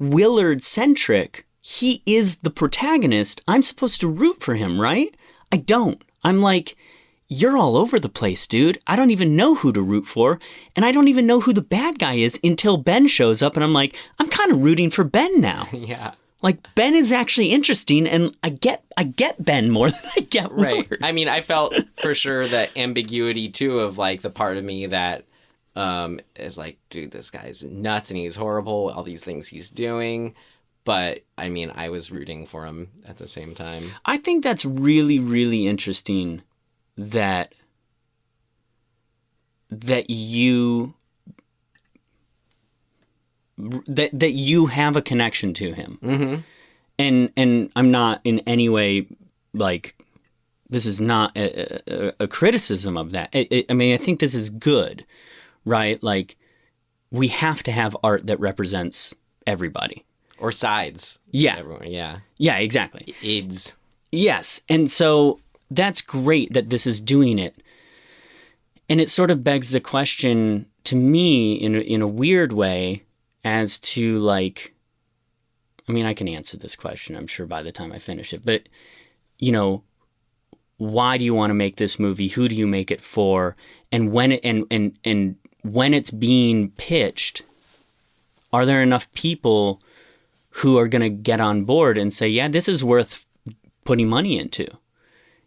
Willard-centric. He is the protagonist. I'm supposed to root for him, right? I don't. I'm like, you're all over the place, dude. I don't even know who to root for, and I don't even know who the bad guy is until Ben shows up, and I'm like, I'm kind of rooting for Ben now. Yeah. Like, Ben is actually interesting, and I get Ben more than I get Willard. Right. I mean, I felt for sure that ambiguity, too, of, like, the part of me that is like, dude, this guy's nuts, and he's horrible, all these things he's doing. But, I mean, I was rooting for him at the same time. I think that's really, really interesting that you have a connection to him. Mm-hmm. And I'm not in any way, like, this is not a criticism of that. I mean, I think this is good, right? Like, we have to have art that represents everybody. Or sides. Yeah. Everyone, yeah. Yeah, exactly. AIDS. Yes. And so that's great that this is doing it. And it sort of begs the question to me in a weird way as to like, I mean, I can answer this question, I'm sure, by the time I finish it. But, you know, why do you want to make this movie? Who do you make it for? And when it, and when it's being pitched, are there enough people who are going to get on board and say, yeah, this is worth putting money into?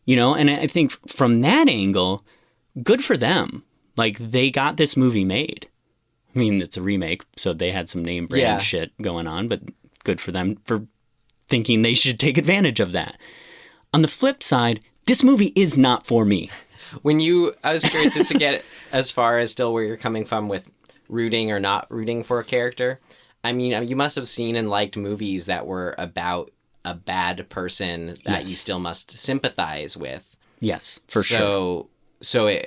You know, and I think from that angle, good for them. Like, they got this movie made. I mean, it's a remake, so they had some name brand shit going on, but good for them for thinking they should take advantage of that. On the flip side, this movie is not for me. I was curious just to get as far as still where you're coming from with rooting or not rooting for a character. I mean, you must have seen and liked movies that were about a bad person that you still must sympathize with. Yes, for sure. So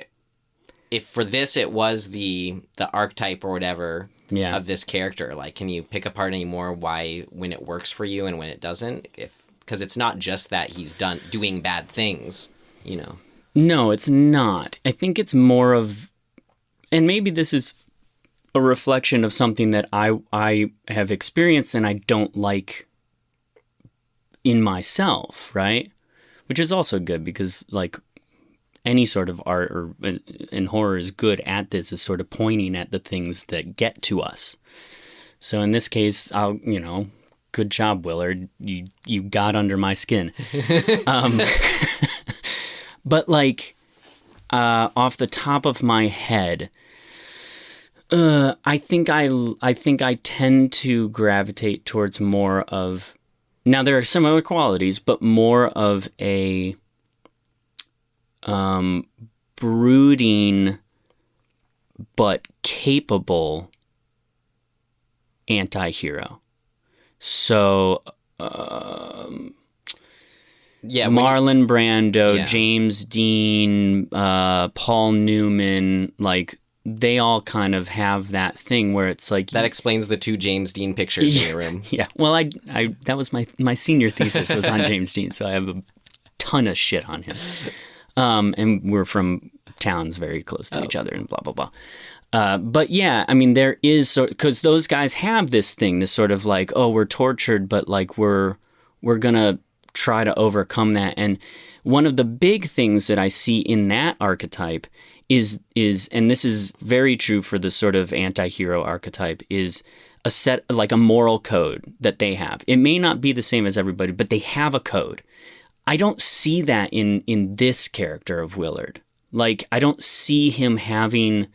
if for this it was the archetype or whatever of this character, like, can you pick apart any more why when it works for you and when it doesn't? Because it's not just that he's doing bad things, you know. No, it's not. I think it's more of, and maybe this is a reflection of something that I have experienced and I don't like in myself, right? Which is also good because, like, any sort of art or in horror is good at this, is sort of pointing at the things that get to us. So in this case, good job, Willard. You got under my skin. But like, off the top of my head, I think I tend to gravitate towards more of, now there are similar qualities, but more of a brooding but capable anti-hero. So Marlon Brando, James Dean, Paul Newman, like, they all kind of have that thing where it's like... That explains the 2 James Dean pictures in your room. Yeah. Well, I that was my senior thesis was on James Dean, so I have a ton of shit on him. And we're from towns very close to each other and blah, blah, blah. But yeah, I mean, there is... Because those guys have this thing, this sort of like, oh, we're tortured, but like we're going to try to overcome that. And one of the big things that I see in that archetype is, and this is very true for the sort of anti-hero archetype, is a set, like a moral code that they have. It may not be the same as everybody, but they have a code. I don't see that in this character of Willard. Like, I don't see him having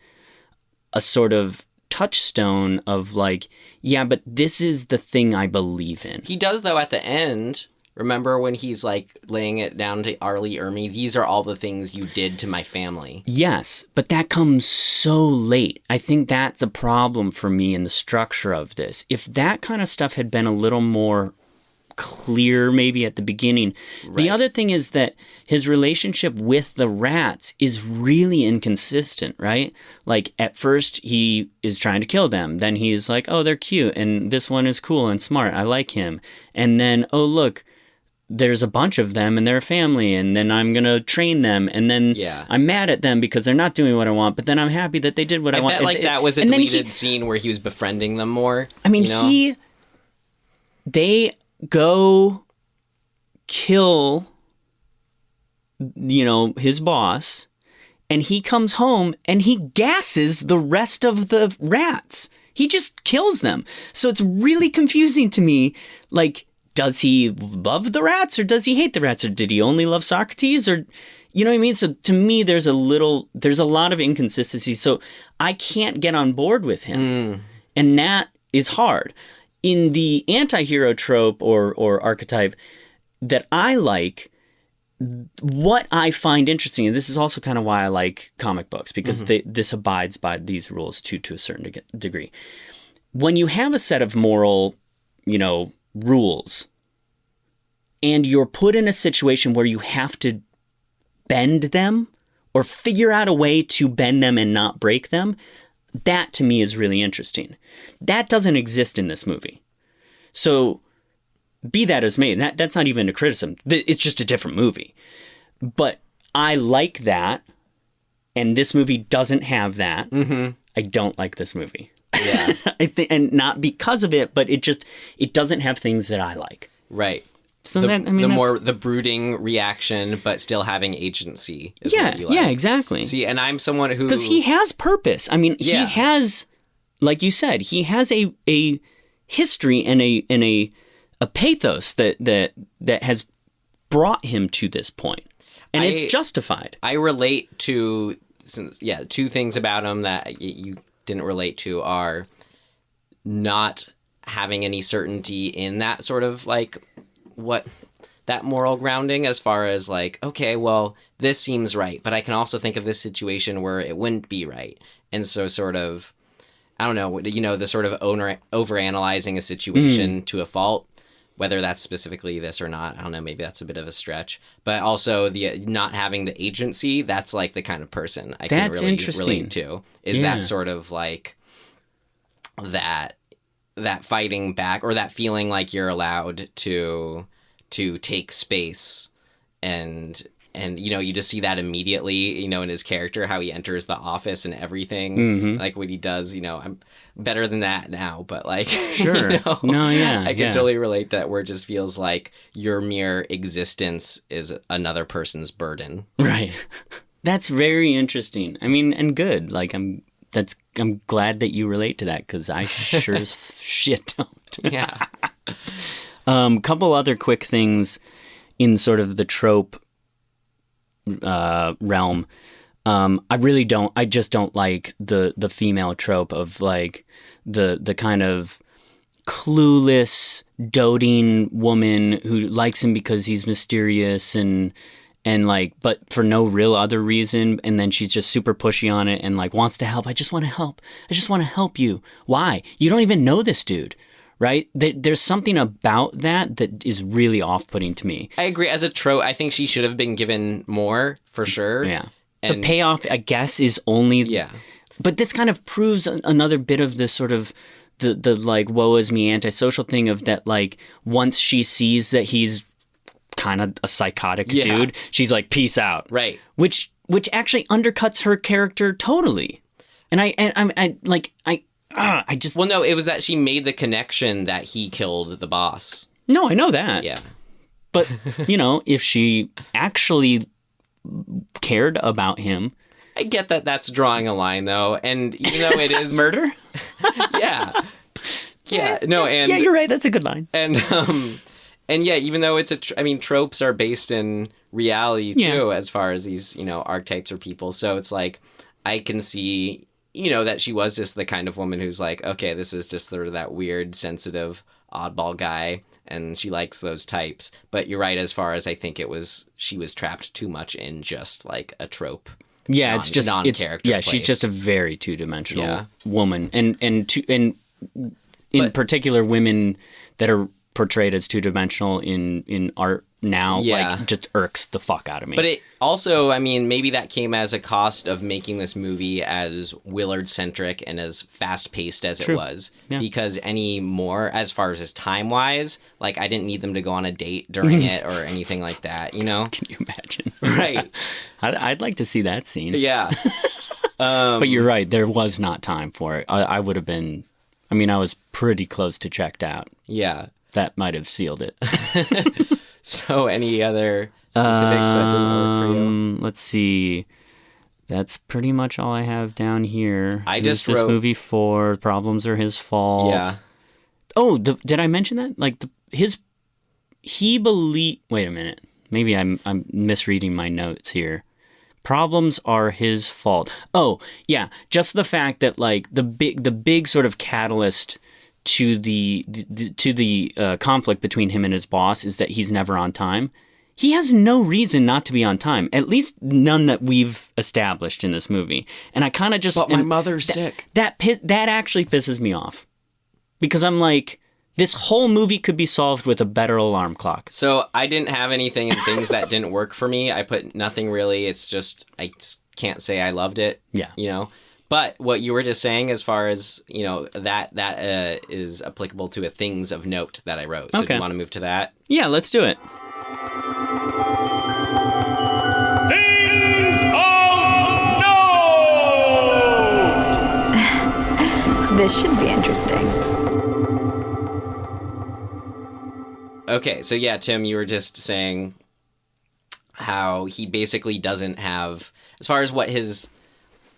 a sort of touchstone of like, yeah, but this is the thing I believe in. He does, though, at the end. Remember when he's like laying it down to Arlie Ermy? These are all the things you did to my family. Yes, but that comes so late. I think that's a problem for me in the structure of this. If that kind of stuff had been a little more clear maybe at the beginning. Right. The other thing is that his relationship with the rats is really inconsistent, right? Like, at first he is trying to kill them. Then he's like, oh, they're cute. And this one is cool and smart. I like him. And then, oh, look, there's a bunch of them and they're a family, and then I'm going to train them, and then I'm mad at them because they're not doing what I want, but then I'm happy that they did what I want. Bet, like, that was a deleted scene where he was befriending them more. I mean, they go kill, his boss, and he comes home and he gasses the rest of the rats. He just kills them. So it's really confusing to me, like, does he love the rats or does he hate the rats, or did he only love Socrates, or you know what I mean? So to me, there's a lot of inconsistency. So I can't get on board with him. And that is hard. In the anti-hero trope or archetype that I like, what I find interesting, and this is also kind of why I like comic books, because this abides by these rules to a certain degree. When you have a set of moral, rules, and you're put in a situation where you have to bend them or figure out a way to bend them and not break them, that to me is really interesting. That doesn't exist in this movie. So be that as may, that's not even a criticism. It's just a different movie. But I like that, and this movie doesn't have that. Mm-hmm. I don't like this movie. Yeah. And not because of it, but it doesn't have things that I like. Right. So the brooding reaction, but still having agency is what you like. Yeah, exactly. See, and I'm someone who... Because he has purpose. I mean, he has, like you said, he has a history and a pathos that has brought him to this point. And it's justified. I relate to, two things about him that you didn't relate to are not having any certainty in that sort of like... that moral grounding as far as like, okay, well, this seems right, but I can also think of this situation where it wouldn't be right. And so sort of, I don't know, the sort of overanalyzing a situation to a fault, whether that's specifically this or not. I don't know, maybe that's a bit of a stretch. But also the not having the agency, that's like the kind of person I can really relate to. Is that sort of like that fighting back, or that feeling like you're allowed to take space, and you just see that immediately, in his character, how he enters the office and everything, like what he does. I'm better than that now, but like, sure, I can totally relate that, where it just feels like your mere existence is another person's burden. Right. That's very interesting. I mean, and good. Like I'm glad that you relate to that, because I sure as shit don't. Yeah. Couple other quick things in sort of the trope realm. I just don't like the female trope of like the kind of clueless, doting woman who likes him because he's mysterious and like, but for no real other reason. And then she's just super pushy on it and like wants to help. I just want to help. I just want to help you. Why? You don't even know this dude, right? There's something about that is really off-putting to me. I agree. As a trope, I think she should have been given more, for sure. Yeah. And the payoff, I guess, is only... Yeah. But this kind of proves another bit of this sort of the like, woe is me antisocial thing of that, like, once she sees that he's kind of a psychotic dude, she's like, peace out. Right. Which actually undercuts her character totally. And I just... Well, no, it was that she made the connection that he killed the boss. No, I know that. Yeah. But, if she actually cared about him... I get that that's drawing a line, though. And even though it is... Murder? Yeah. Yeah, no, and... Yeah, you're right. That's a good line. And yeah, even though tropes are based in reality, too, as far as these, archetypes or people. So it's like, I can see... that she was just the kind of woman who's like, okay, this is just sort of that weird, sensitive, oddball guy, and she likes those types. But you're right, as far as I think she was trapped too much in just like a trope. Yeah, it's just non-character. Yeah, she's just a very two-dimensional woman, and in particular, women that are portrayed as two-dimensional in art now, like, just irks the fuck out of me. But it also, maybe that came as a cost of making this movie as Willard-centric and as fast-paced as it was. Yeah. Because any more, as far as time-wise, like, I didn't need them to go on a date during it or anything like that, Can you imagine? Right. I'd like to see that scene. Yeah. But you're right, there was not time for it. I would have been... I was pretty close to checked out. Yeah. That might have sealed it. So any other specifics that didn't work for you? Let's see. That's pretty much all I have down here. I just wrote... this movie for problems are his fault. Yeah. Oh, did I mention that? Like he believe. Wait a minute. Maybe I'm misreading my notes here. Problems are his fault. Oh, yeah. Just the fact that like the big sort of catalyst to the conflict between him and his boss is that he's never on time. He has no reason not to be on time, at least none that we've established in this movie. And I kind of just... But my mother's sick. That actually pisses me off. Because I'm like, this whole movie could be solved with a better alarm clock. So I didn't have anything in things that didn't work for me. I put nothing really. It's just, I can't say I loved it. Yeah. But what you were just saying, as far as that is applicable to a things of note that I wrote. So do you want to move to that? Yeah, let's do it. Things of note. This should be interesting. Okay, so yeah, Tim, you were just saying how he basically doesn't have, as far as what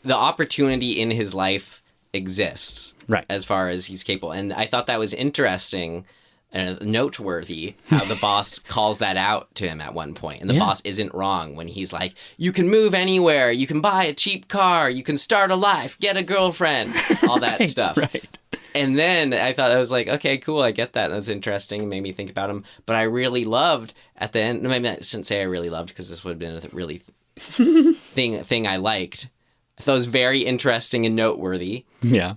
the opportunity in his life exists, right? As far as he's capable. And I thought that was interesting and noteworthy how the boss calls that out to him at one point. And the boss isn't wrong when he's like, you can move anywhere, you can buy a cheap car, you can start a life, get a girlfriend, all that stuff. Right. And then I thought, I was like, okay, cool, I get that. That's interesting. It made me think about him. But I really loved at the end, maybe I shouldn't say I really loved, because this would have been a really thing I liked. I thought it was very interesting and noteworthy. Yeah.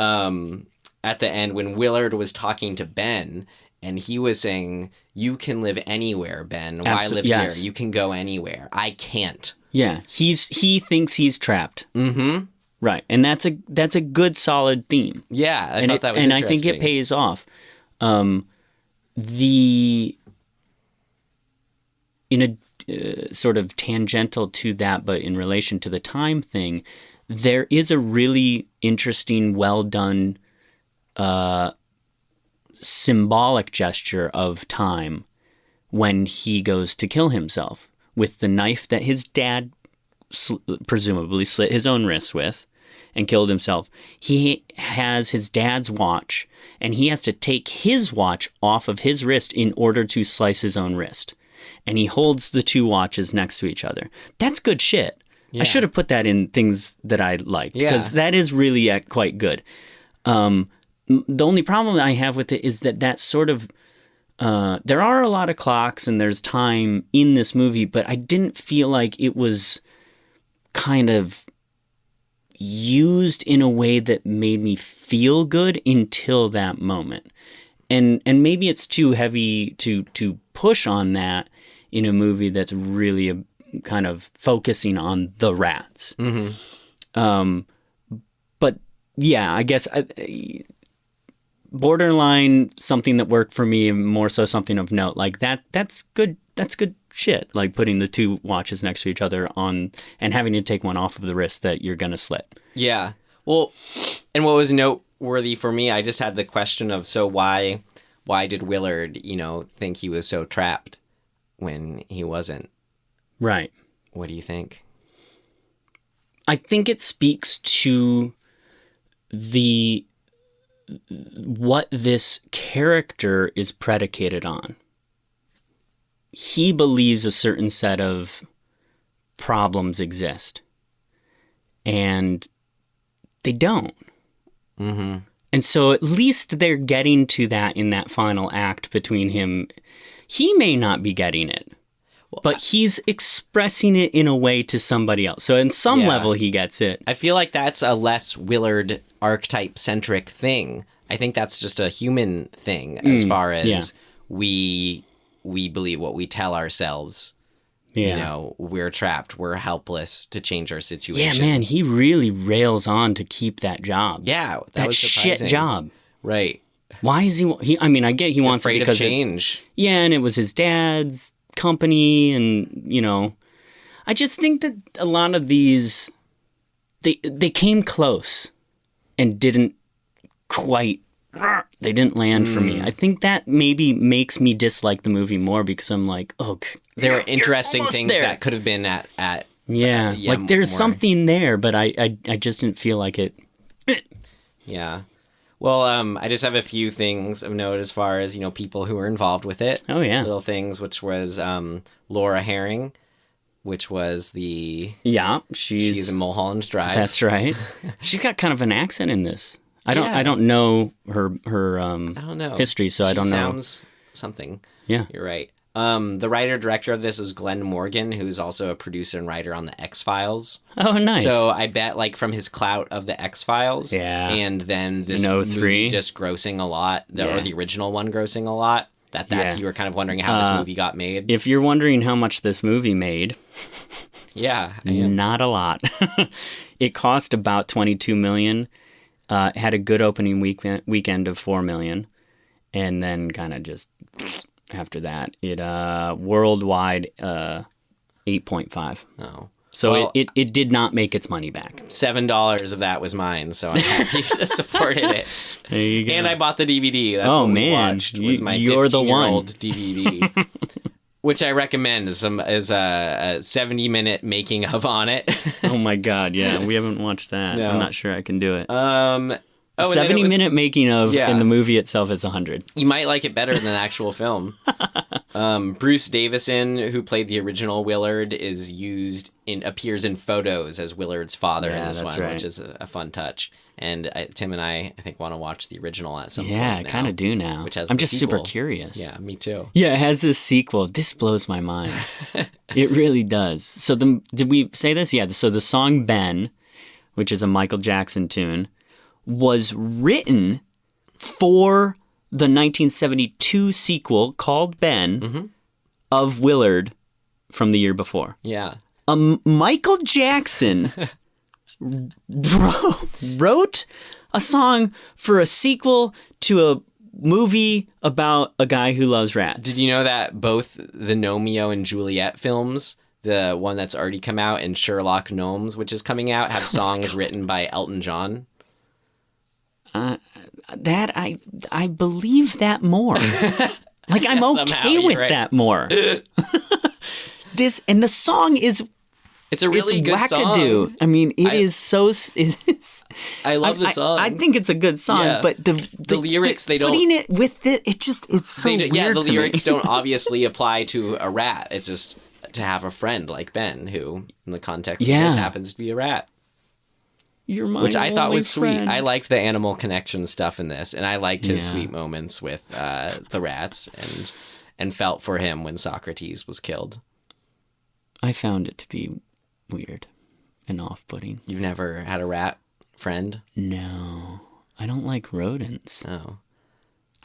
At the end, when Willard was talking to Ben, and he was saying, you can live anywhere, Ben. Why live here? You can go anywhere. I can't. Yeah. He thinks he's trapped. Mm-hmm. Right. And that's a good, solid theme. Yeah, I thought that was interesting. And I think it pays off. In a sort of tangential to that, but in relation to the time thing, there is a really interesting, well done symbolic gesture of time when he goes to kill himself with the knife that his dad presumably slit his own wrist with and killed himself. He has his dad's watch, and he has to take his watch off of his wrist in order to slice his own wrist. And he holds the two watches next to each other. That's good shit. Yeah. I should have put that in things that I liked, because that is really quite good. The only problem I have with it is that sort of, there are a lot of clocks and there's time in this movie, but I didn't feel like it was kind of used in a way that made me feel good until that moment. And maybe it's too heavy to push on that in a movie that's really kind of focusing on the rats. Mm-hmm. But yeah, I guess borderline something that worked for me, more so something of note. Like that's good shit. Like putting the two watches next to each other on and having to take one off of the wrist that you're gonna slit. Yeah. Well, and what was noteworthy for me, I just had the question of, so why did Willard, think he was so trapped when he wasn't? Right. What do you think? I think it speaks to what this character is predicated on. He believes a certain set of problems exist, and they don't. Mm-hmm. And so at least they're getting to that in that final act between him. He may not be getting it, but he's expressing it in a way to somebody else. So in some level, he gets it. I feel like that's a less Willard archetype-centric thing. I think that's just a human thing as far as we believe what we tell ourselves. Yeah. We're trapped. We're helpless to change our situation. Yeah, man, he really rails on to keep that job. Yeah, that was shit job. Right. Why is he? I mean, I get he wants afraid it because of change. Yeah, and it was his dad's company, and I just think that a lot of these they came close and didn't quite. They didn't land for me. I think that maybe makes me dislike the movie more, because I'm like, oh, there were interesting things that could have been at like there's more. something there, but I just didn't feel like it. Yeah. Well, I just have a few things of note as far as, people who were involved with it. Oh, yeah. Little things, which was Laura Herring, which was the... Yeah, she's in Mulholland Drive. That's right. She's got kind of an accent in this. I don't know her I don't know. history, so I don't know. Sounds something. Yeah. You're right. The writer-director of this is Glen Morgan, who's also a producer and writer on the X-Files. Oh, nice. So I bet, from his clout of the X-Files, and then this movie just grossing a lot, or the original one grossing a lot, you were kind of wondering how this movie got made. If you're wondering how much this movie made... Yeah. Not a lot. It cost about $22 million. Had a good opening weekend of $4 million, and then kind of just after that, it worldwide 8.5. Oh. So Well, it did not make its money back. $7 of that was mine, so I'm happy to supported it. There you go. And I bought the DVD. That's what we watched. Was my you're the one. 15-year-old DVD, which I recommend is a 70-minute making of on it. Oh my God, yeah, we haven't watched that. No. I'm not sure I can do it. 70-minute making of in the movie itself is 100. You might like it better than the actual film. Bruce Davison, who played the original Willard, appears in photos as Willard's father in this one, which is a fun touch. And Tim and I think, want to watch the original at some point. Yeah, I kind of do now. Which has I'm the just sequel. super curious. Yeah, me too. Yeah, it has this sequel. This blows my mind. It really does. So did we say this? Yeah. So the song "Ben," which is a Michael Jackson tune, was written for the 1972 sequel called Ben of Willard from the year before. Yeah. Michael Jackson wrote a song for a sequel to a movie about a guy who loves rats. Did you know that both the Romeo and Juliet films, the one that's already come out, and Sherlock Gnomes, which is coming out, have songs written by Elton John? That I believe that more. Like, I'm okay with that more. The song is... It's a really good wackadoo. song. I mean, it is so... I love the song. I think it's a good song, but the lyrics, they don't... Putting it with it, it's so weird yeah, the to me. lyrics don't obviously apply to a rat. It's just to have a friend like Ben, who, in the context of this, happens to be a rat. You're my Which I thought was friend. sweet. I liked the animal connection stuff in this, and I liked his sweet moments with the rats, and felt for him when Socrates was killed. I found it to be weird and off-putting. You've never had a rat friend? No, I don't like rodents. Oh,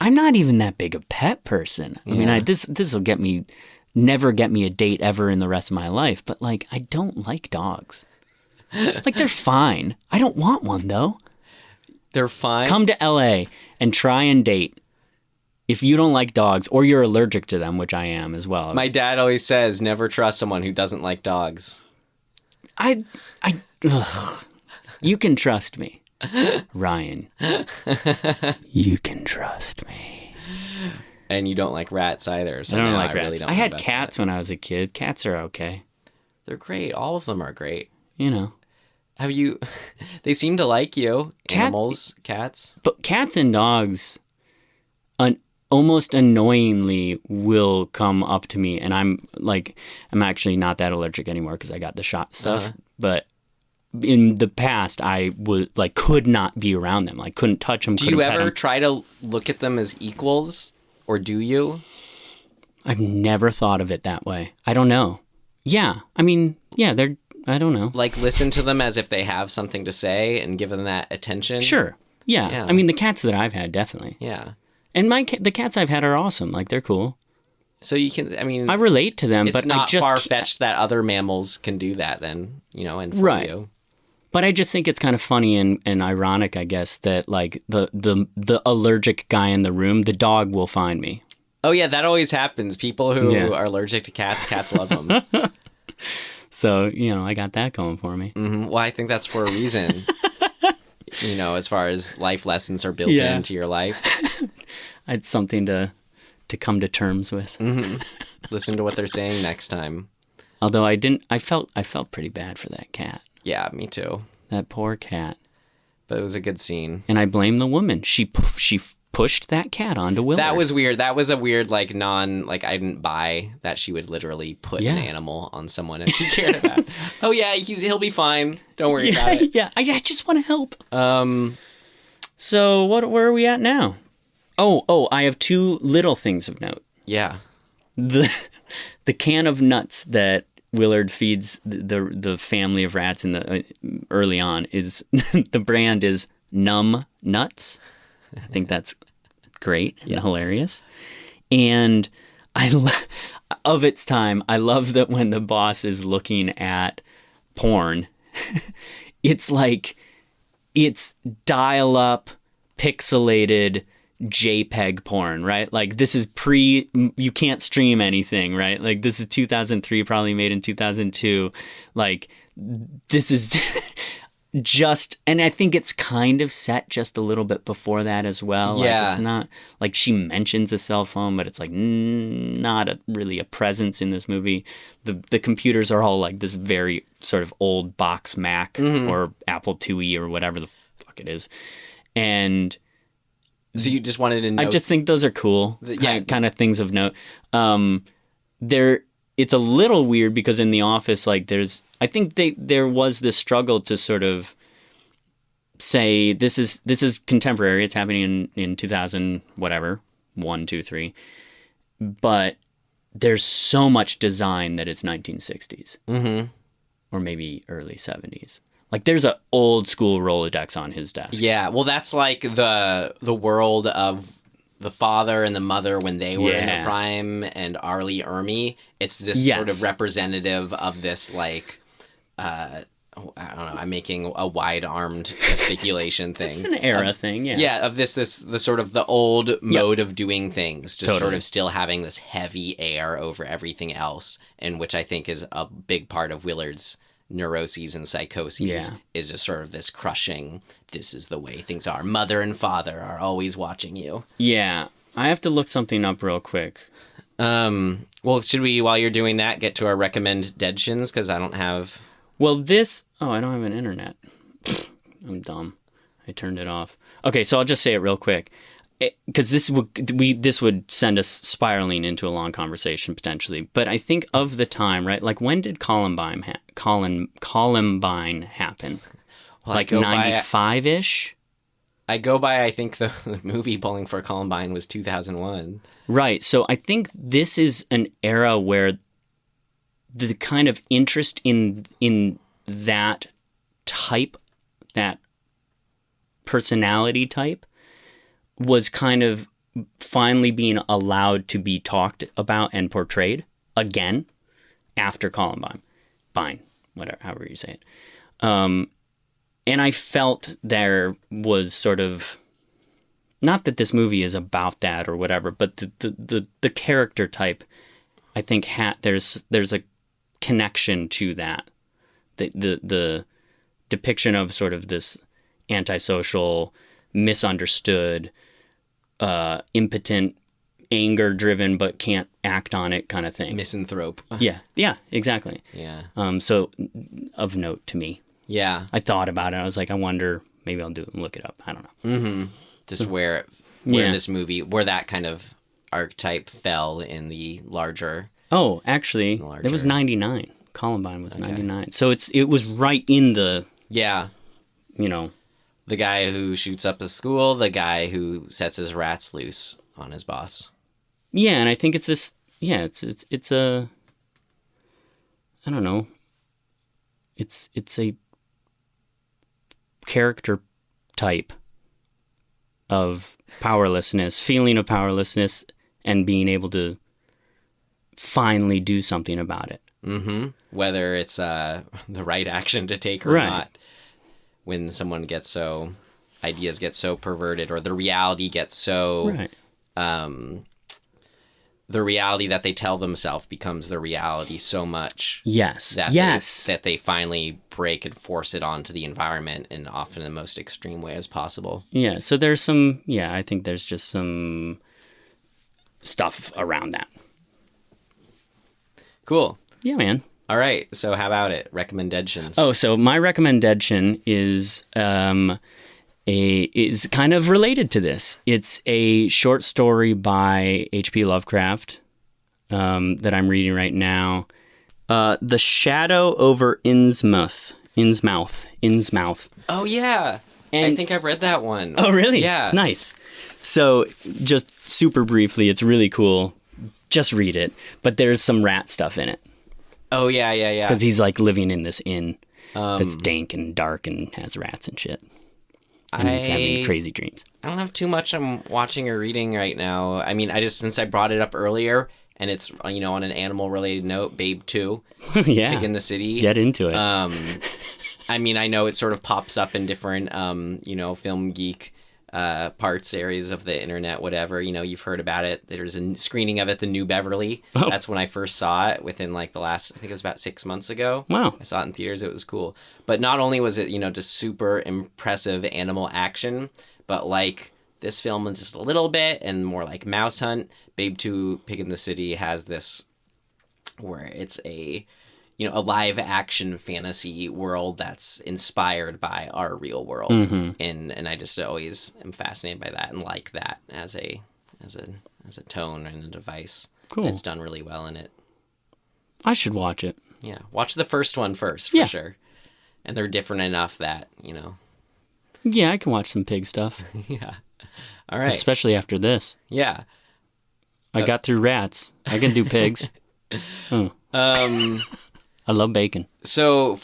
I'm not even that big a pet person. I mean, this will never get me a date ever in the rest of my life. But like, I don't like dogs. Like, they're fine. I don't want one though. They're fine. Come to LA and try and date. If you don't like dogs, or you're allergic to them, which I am as well. My dad always says, never trust someone who doesn't like dogs. You can trust me, Ryan. You can trust me. And you don't like rats either. So I don't now like rats. Really don't I know had about cats when I was a kid. Cats are okay. They're great. All of them are great. You know. Have you... They seem to like you. Animals, cats. But cats and dogs almost annoyingly will come up to me, and I'm actually not that allergic anymore because I got the shot stuff. But in the past, I could not be around them. Like, couldn't touch them. Do you ever try to look at them as equals, or do you? I've never thought of it that way. I don't know. Yeah, I mean, yeah, they're... I don't know. Like, listen to them as if they have something to say and give them that attention? Sure. Yeah. I mean, the cats that I've had, definitely. Yeah. And the cats I've had are awesome. Like, they're cool. So you can, I mean... I relate to them, it's but not far-fetched that other mammals can do that then, and for you. But I just think it's kind of funny and ironic, I guess, that, like, the allergic guy in the room, the dog will find me. Oh, yeah, that always happens. People who are allergic to cats love them. So, I got that going for me. Mm-hmm. Well, I think that's for a reason. As far as life lessons are built into your life. It's something to come to terms with. Mm-hmm. Listen to what they're saying next time. Although I felt pretty bad for that cat. Yeah, me too. That poor cat. But it was a good scene. And I blame the woman. She pushed that cat onto Willard. That was weird. That was a weird, I didn't buy that she would literally put an animal on someone and she cared about it. Oh, yeah, he'll be fine. Don't worry about it. Yeah, I just want to help. So where are we at now? Oh, I have two little things of note. Yeah. The can of nuts that Willard feeds the family of rats in the early on is the brand is Numb Nuts. I think that's great and hilarious. And of its time, I love that when the boss is looking at porn, it's like, it's dial-up, pixelated JPEG porn, right? Like, this is you can't stream anything, right? Like, this is 2003, probably made in 2002. Like, this is just, and I think it's kind of set just a little bit before that as well. Yeah. Like, it's not, like, she mentions a cell phone, but it's like not really a presence in this movie. The computers are all like this very sort of old box Mac or Apple IIe or whatever the fuck it is. And so you just wanted to know. I just think those are cool. Kind of things of note. It's a little weird because in The Office, like, I think there was this struggle to sort of say this is contemporary. It's happening in 2000 whatever 1, 2, 3, but there's so much design that it's 1960s or maybe early 70s. Like, there's an old school Rolodex on his desk. Yeah, well, that's like the world of the father and the mother when they were in their prime, and Arlie Ermy. It's this sort of representative of this, like, I don't know, I'm making a wide-armed gesticulation thing. It's an era thing, yeah. Yeah, of the sort of the old mode of doing things, just sort of still having this heavy air over everything else, and which I think is a big part of Willard's neuroses and psychoses, is just sort of this crushing, this is the way things are. Mother and father are always watching you. Yeah. I have to look something up real quick. Well, should we, while you're doing that, get to our RecommenDEADtions? Because I don't have... Well, I don't have an internet. I'm dumb. I turned it off. Okay, so I'll just say it real quick. Because this would send us spiraling into a long conversation, potentially. But I think of the time, right? Like, when did Columbine happen? Well, like 95-ish? I go by, I think the movie Bowling for Columbine was 2001. Right. So I think this is an era where the kind of interest in that type, that personality type, was kind of finally being allowed to be talked about and portrayed again after Columbine. Whatever, however you say it. And I felt there was sort of, not that this movie is about that or whatever, but the character type, I think there's a connection to that. The depiction of sort of this antisocial, misunderstood, impotent, anger-driven but can't act on it kind of thing. Misanthrope. Yeah, exactly. Yeah. So of note to me. Yeah. I thought about it. I was like, I wonder, maybe I'll look it up. I don't know. Mm-hmm. Just where this movie, where that kind of archetype fell in the larger... Oh, actually, it was 99. Columbine was 99. So it was right in the... Yeah. You know... The guy who shoots up the school, the guy who sets his rats loose on his boss. Yeah, and I think it's this... Yeah, it's a... I don't know. It's a character type of powerlessness, feeling of powerlessness, and being able to finally do something about it. Mm-hmm. Whether it's the right action to take or not. When someone ideas get so perverted, or the reality gets so, the reality that they tell themselves becomes the reality so much. Yes. That they finally break and force it onto the environment, and often in the most extreme way as possible. Yeah. So there's some, I think there's just some stuff around that. Cool. Yeah, man. All right, so how about it? RecommenDEADtions. Oh, so my recommendation is is kind of related to this. It's a short story by H.P. Lovecraft that I'm reading right now. The Shadow over Innsmouth. Oh, yeah. And I think I've read that one. Oh, really? Yeah. Nice. So just super briefly, it's really cool. Just read it. But there's some rat stuff in it. Oh, yeah. Because he's like living in this inn that's dank and dark and has rats and shit. And he's having crazy dreams. I don't have too much I'm watching or reading right now. I mean, since I brought it up earlier, and it's, on an animal-related note, Babe 2. Yeah. Pig in the City. Get into it. I mean, I know it sort of pops up in different, film geek parts, areas of the internet, whatever. You've heard about it. There's a screening of it, the New Beverly. Oh. That's when I first saw it within like the last, I think it was about 6 months ago. Wow. I saw it in theaters. It was cool. But not only was it, just super impressive animal action, but like this film was just a little bit and more like Mouse Hunt. Babe 2 Pig in the City has this where it's a live action fantasy world that's inspired by our real world. Mm-hmm. And I just always am fascinated by that and like that as a tone and a device. Cool. And it's done really well in it. I should watch it. Yeah. Watch the first one first for sure. And they're different enough that, Yeah, I can watch some pig stuff. Yeah. All right. Especially after this. Yeah. I got through rats. I can do pigs. Oh. I love bacon. So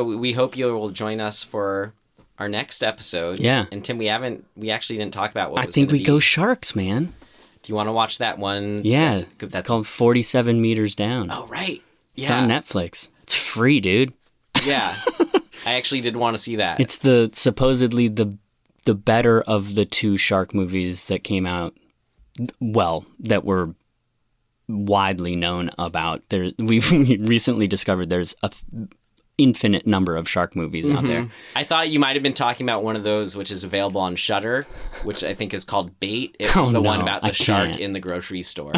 we hope you will join us for our next episode. Yeah. And Tim, we actually didn't talk about what I think we go sharks, man. Do you want to watch that one? Yeah. That's called 47 Meters Down. Oh, right. Yeah. It's on Netflix. It's free, dude. Yeah. I actually did want to see that. It's supposedly the better of the 2 shark movies that came out, that were widely known about. We've recently discovered there's a infinite number of shark movies out there. I thought you might have been talking about one of those which is available on Shudder, which I think is called Bait. It was one about the shark in the grocery store.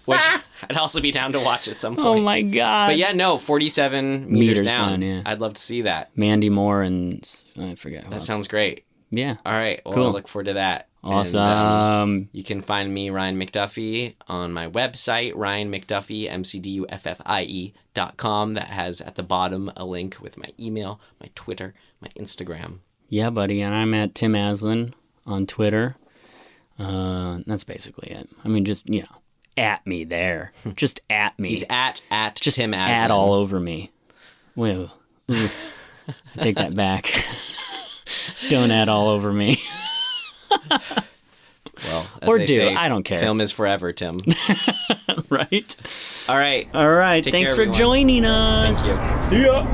Which I'd also be down to watch at some point. Oh my god. But yeah, no, 47 meters down. Yeah. I'd love to see that. Mandy Moore and I forget who That else. sounds great. Yeah. All right. Well, cool. I look forward to that. Awesome. And, you can find me, Ryan McDuffie, on my website, ryanmcduffie.com. That has at the bottom a link with my email, my Twitter, my Instagram. Yeah, buddy. And I'm at Tim Aslin on Twitter. That's basically it. I mean, just, at me there. Just at me. He's at just Tim Aslin. At all over me. Well, I take that back. Don't add all over me. Well, or do. Say, I don't care. Film is forever, Tim. Right? All right. All right. Take Thanks care, for everyone. joining us. Thank you. See ya.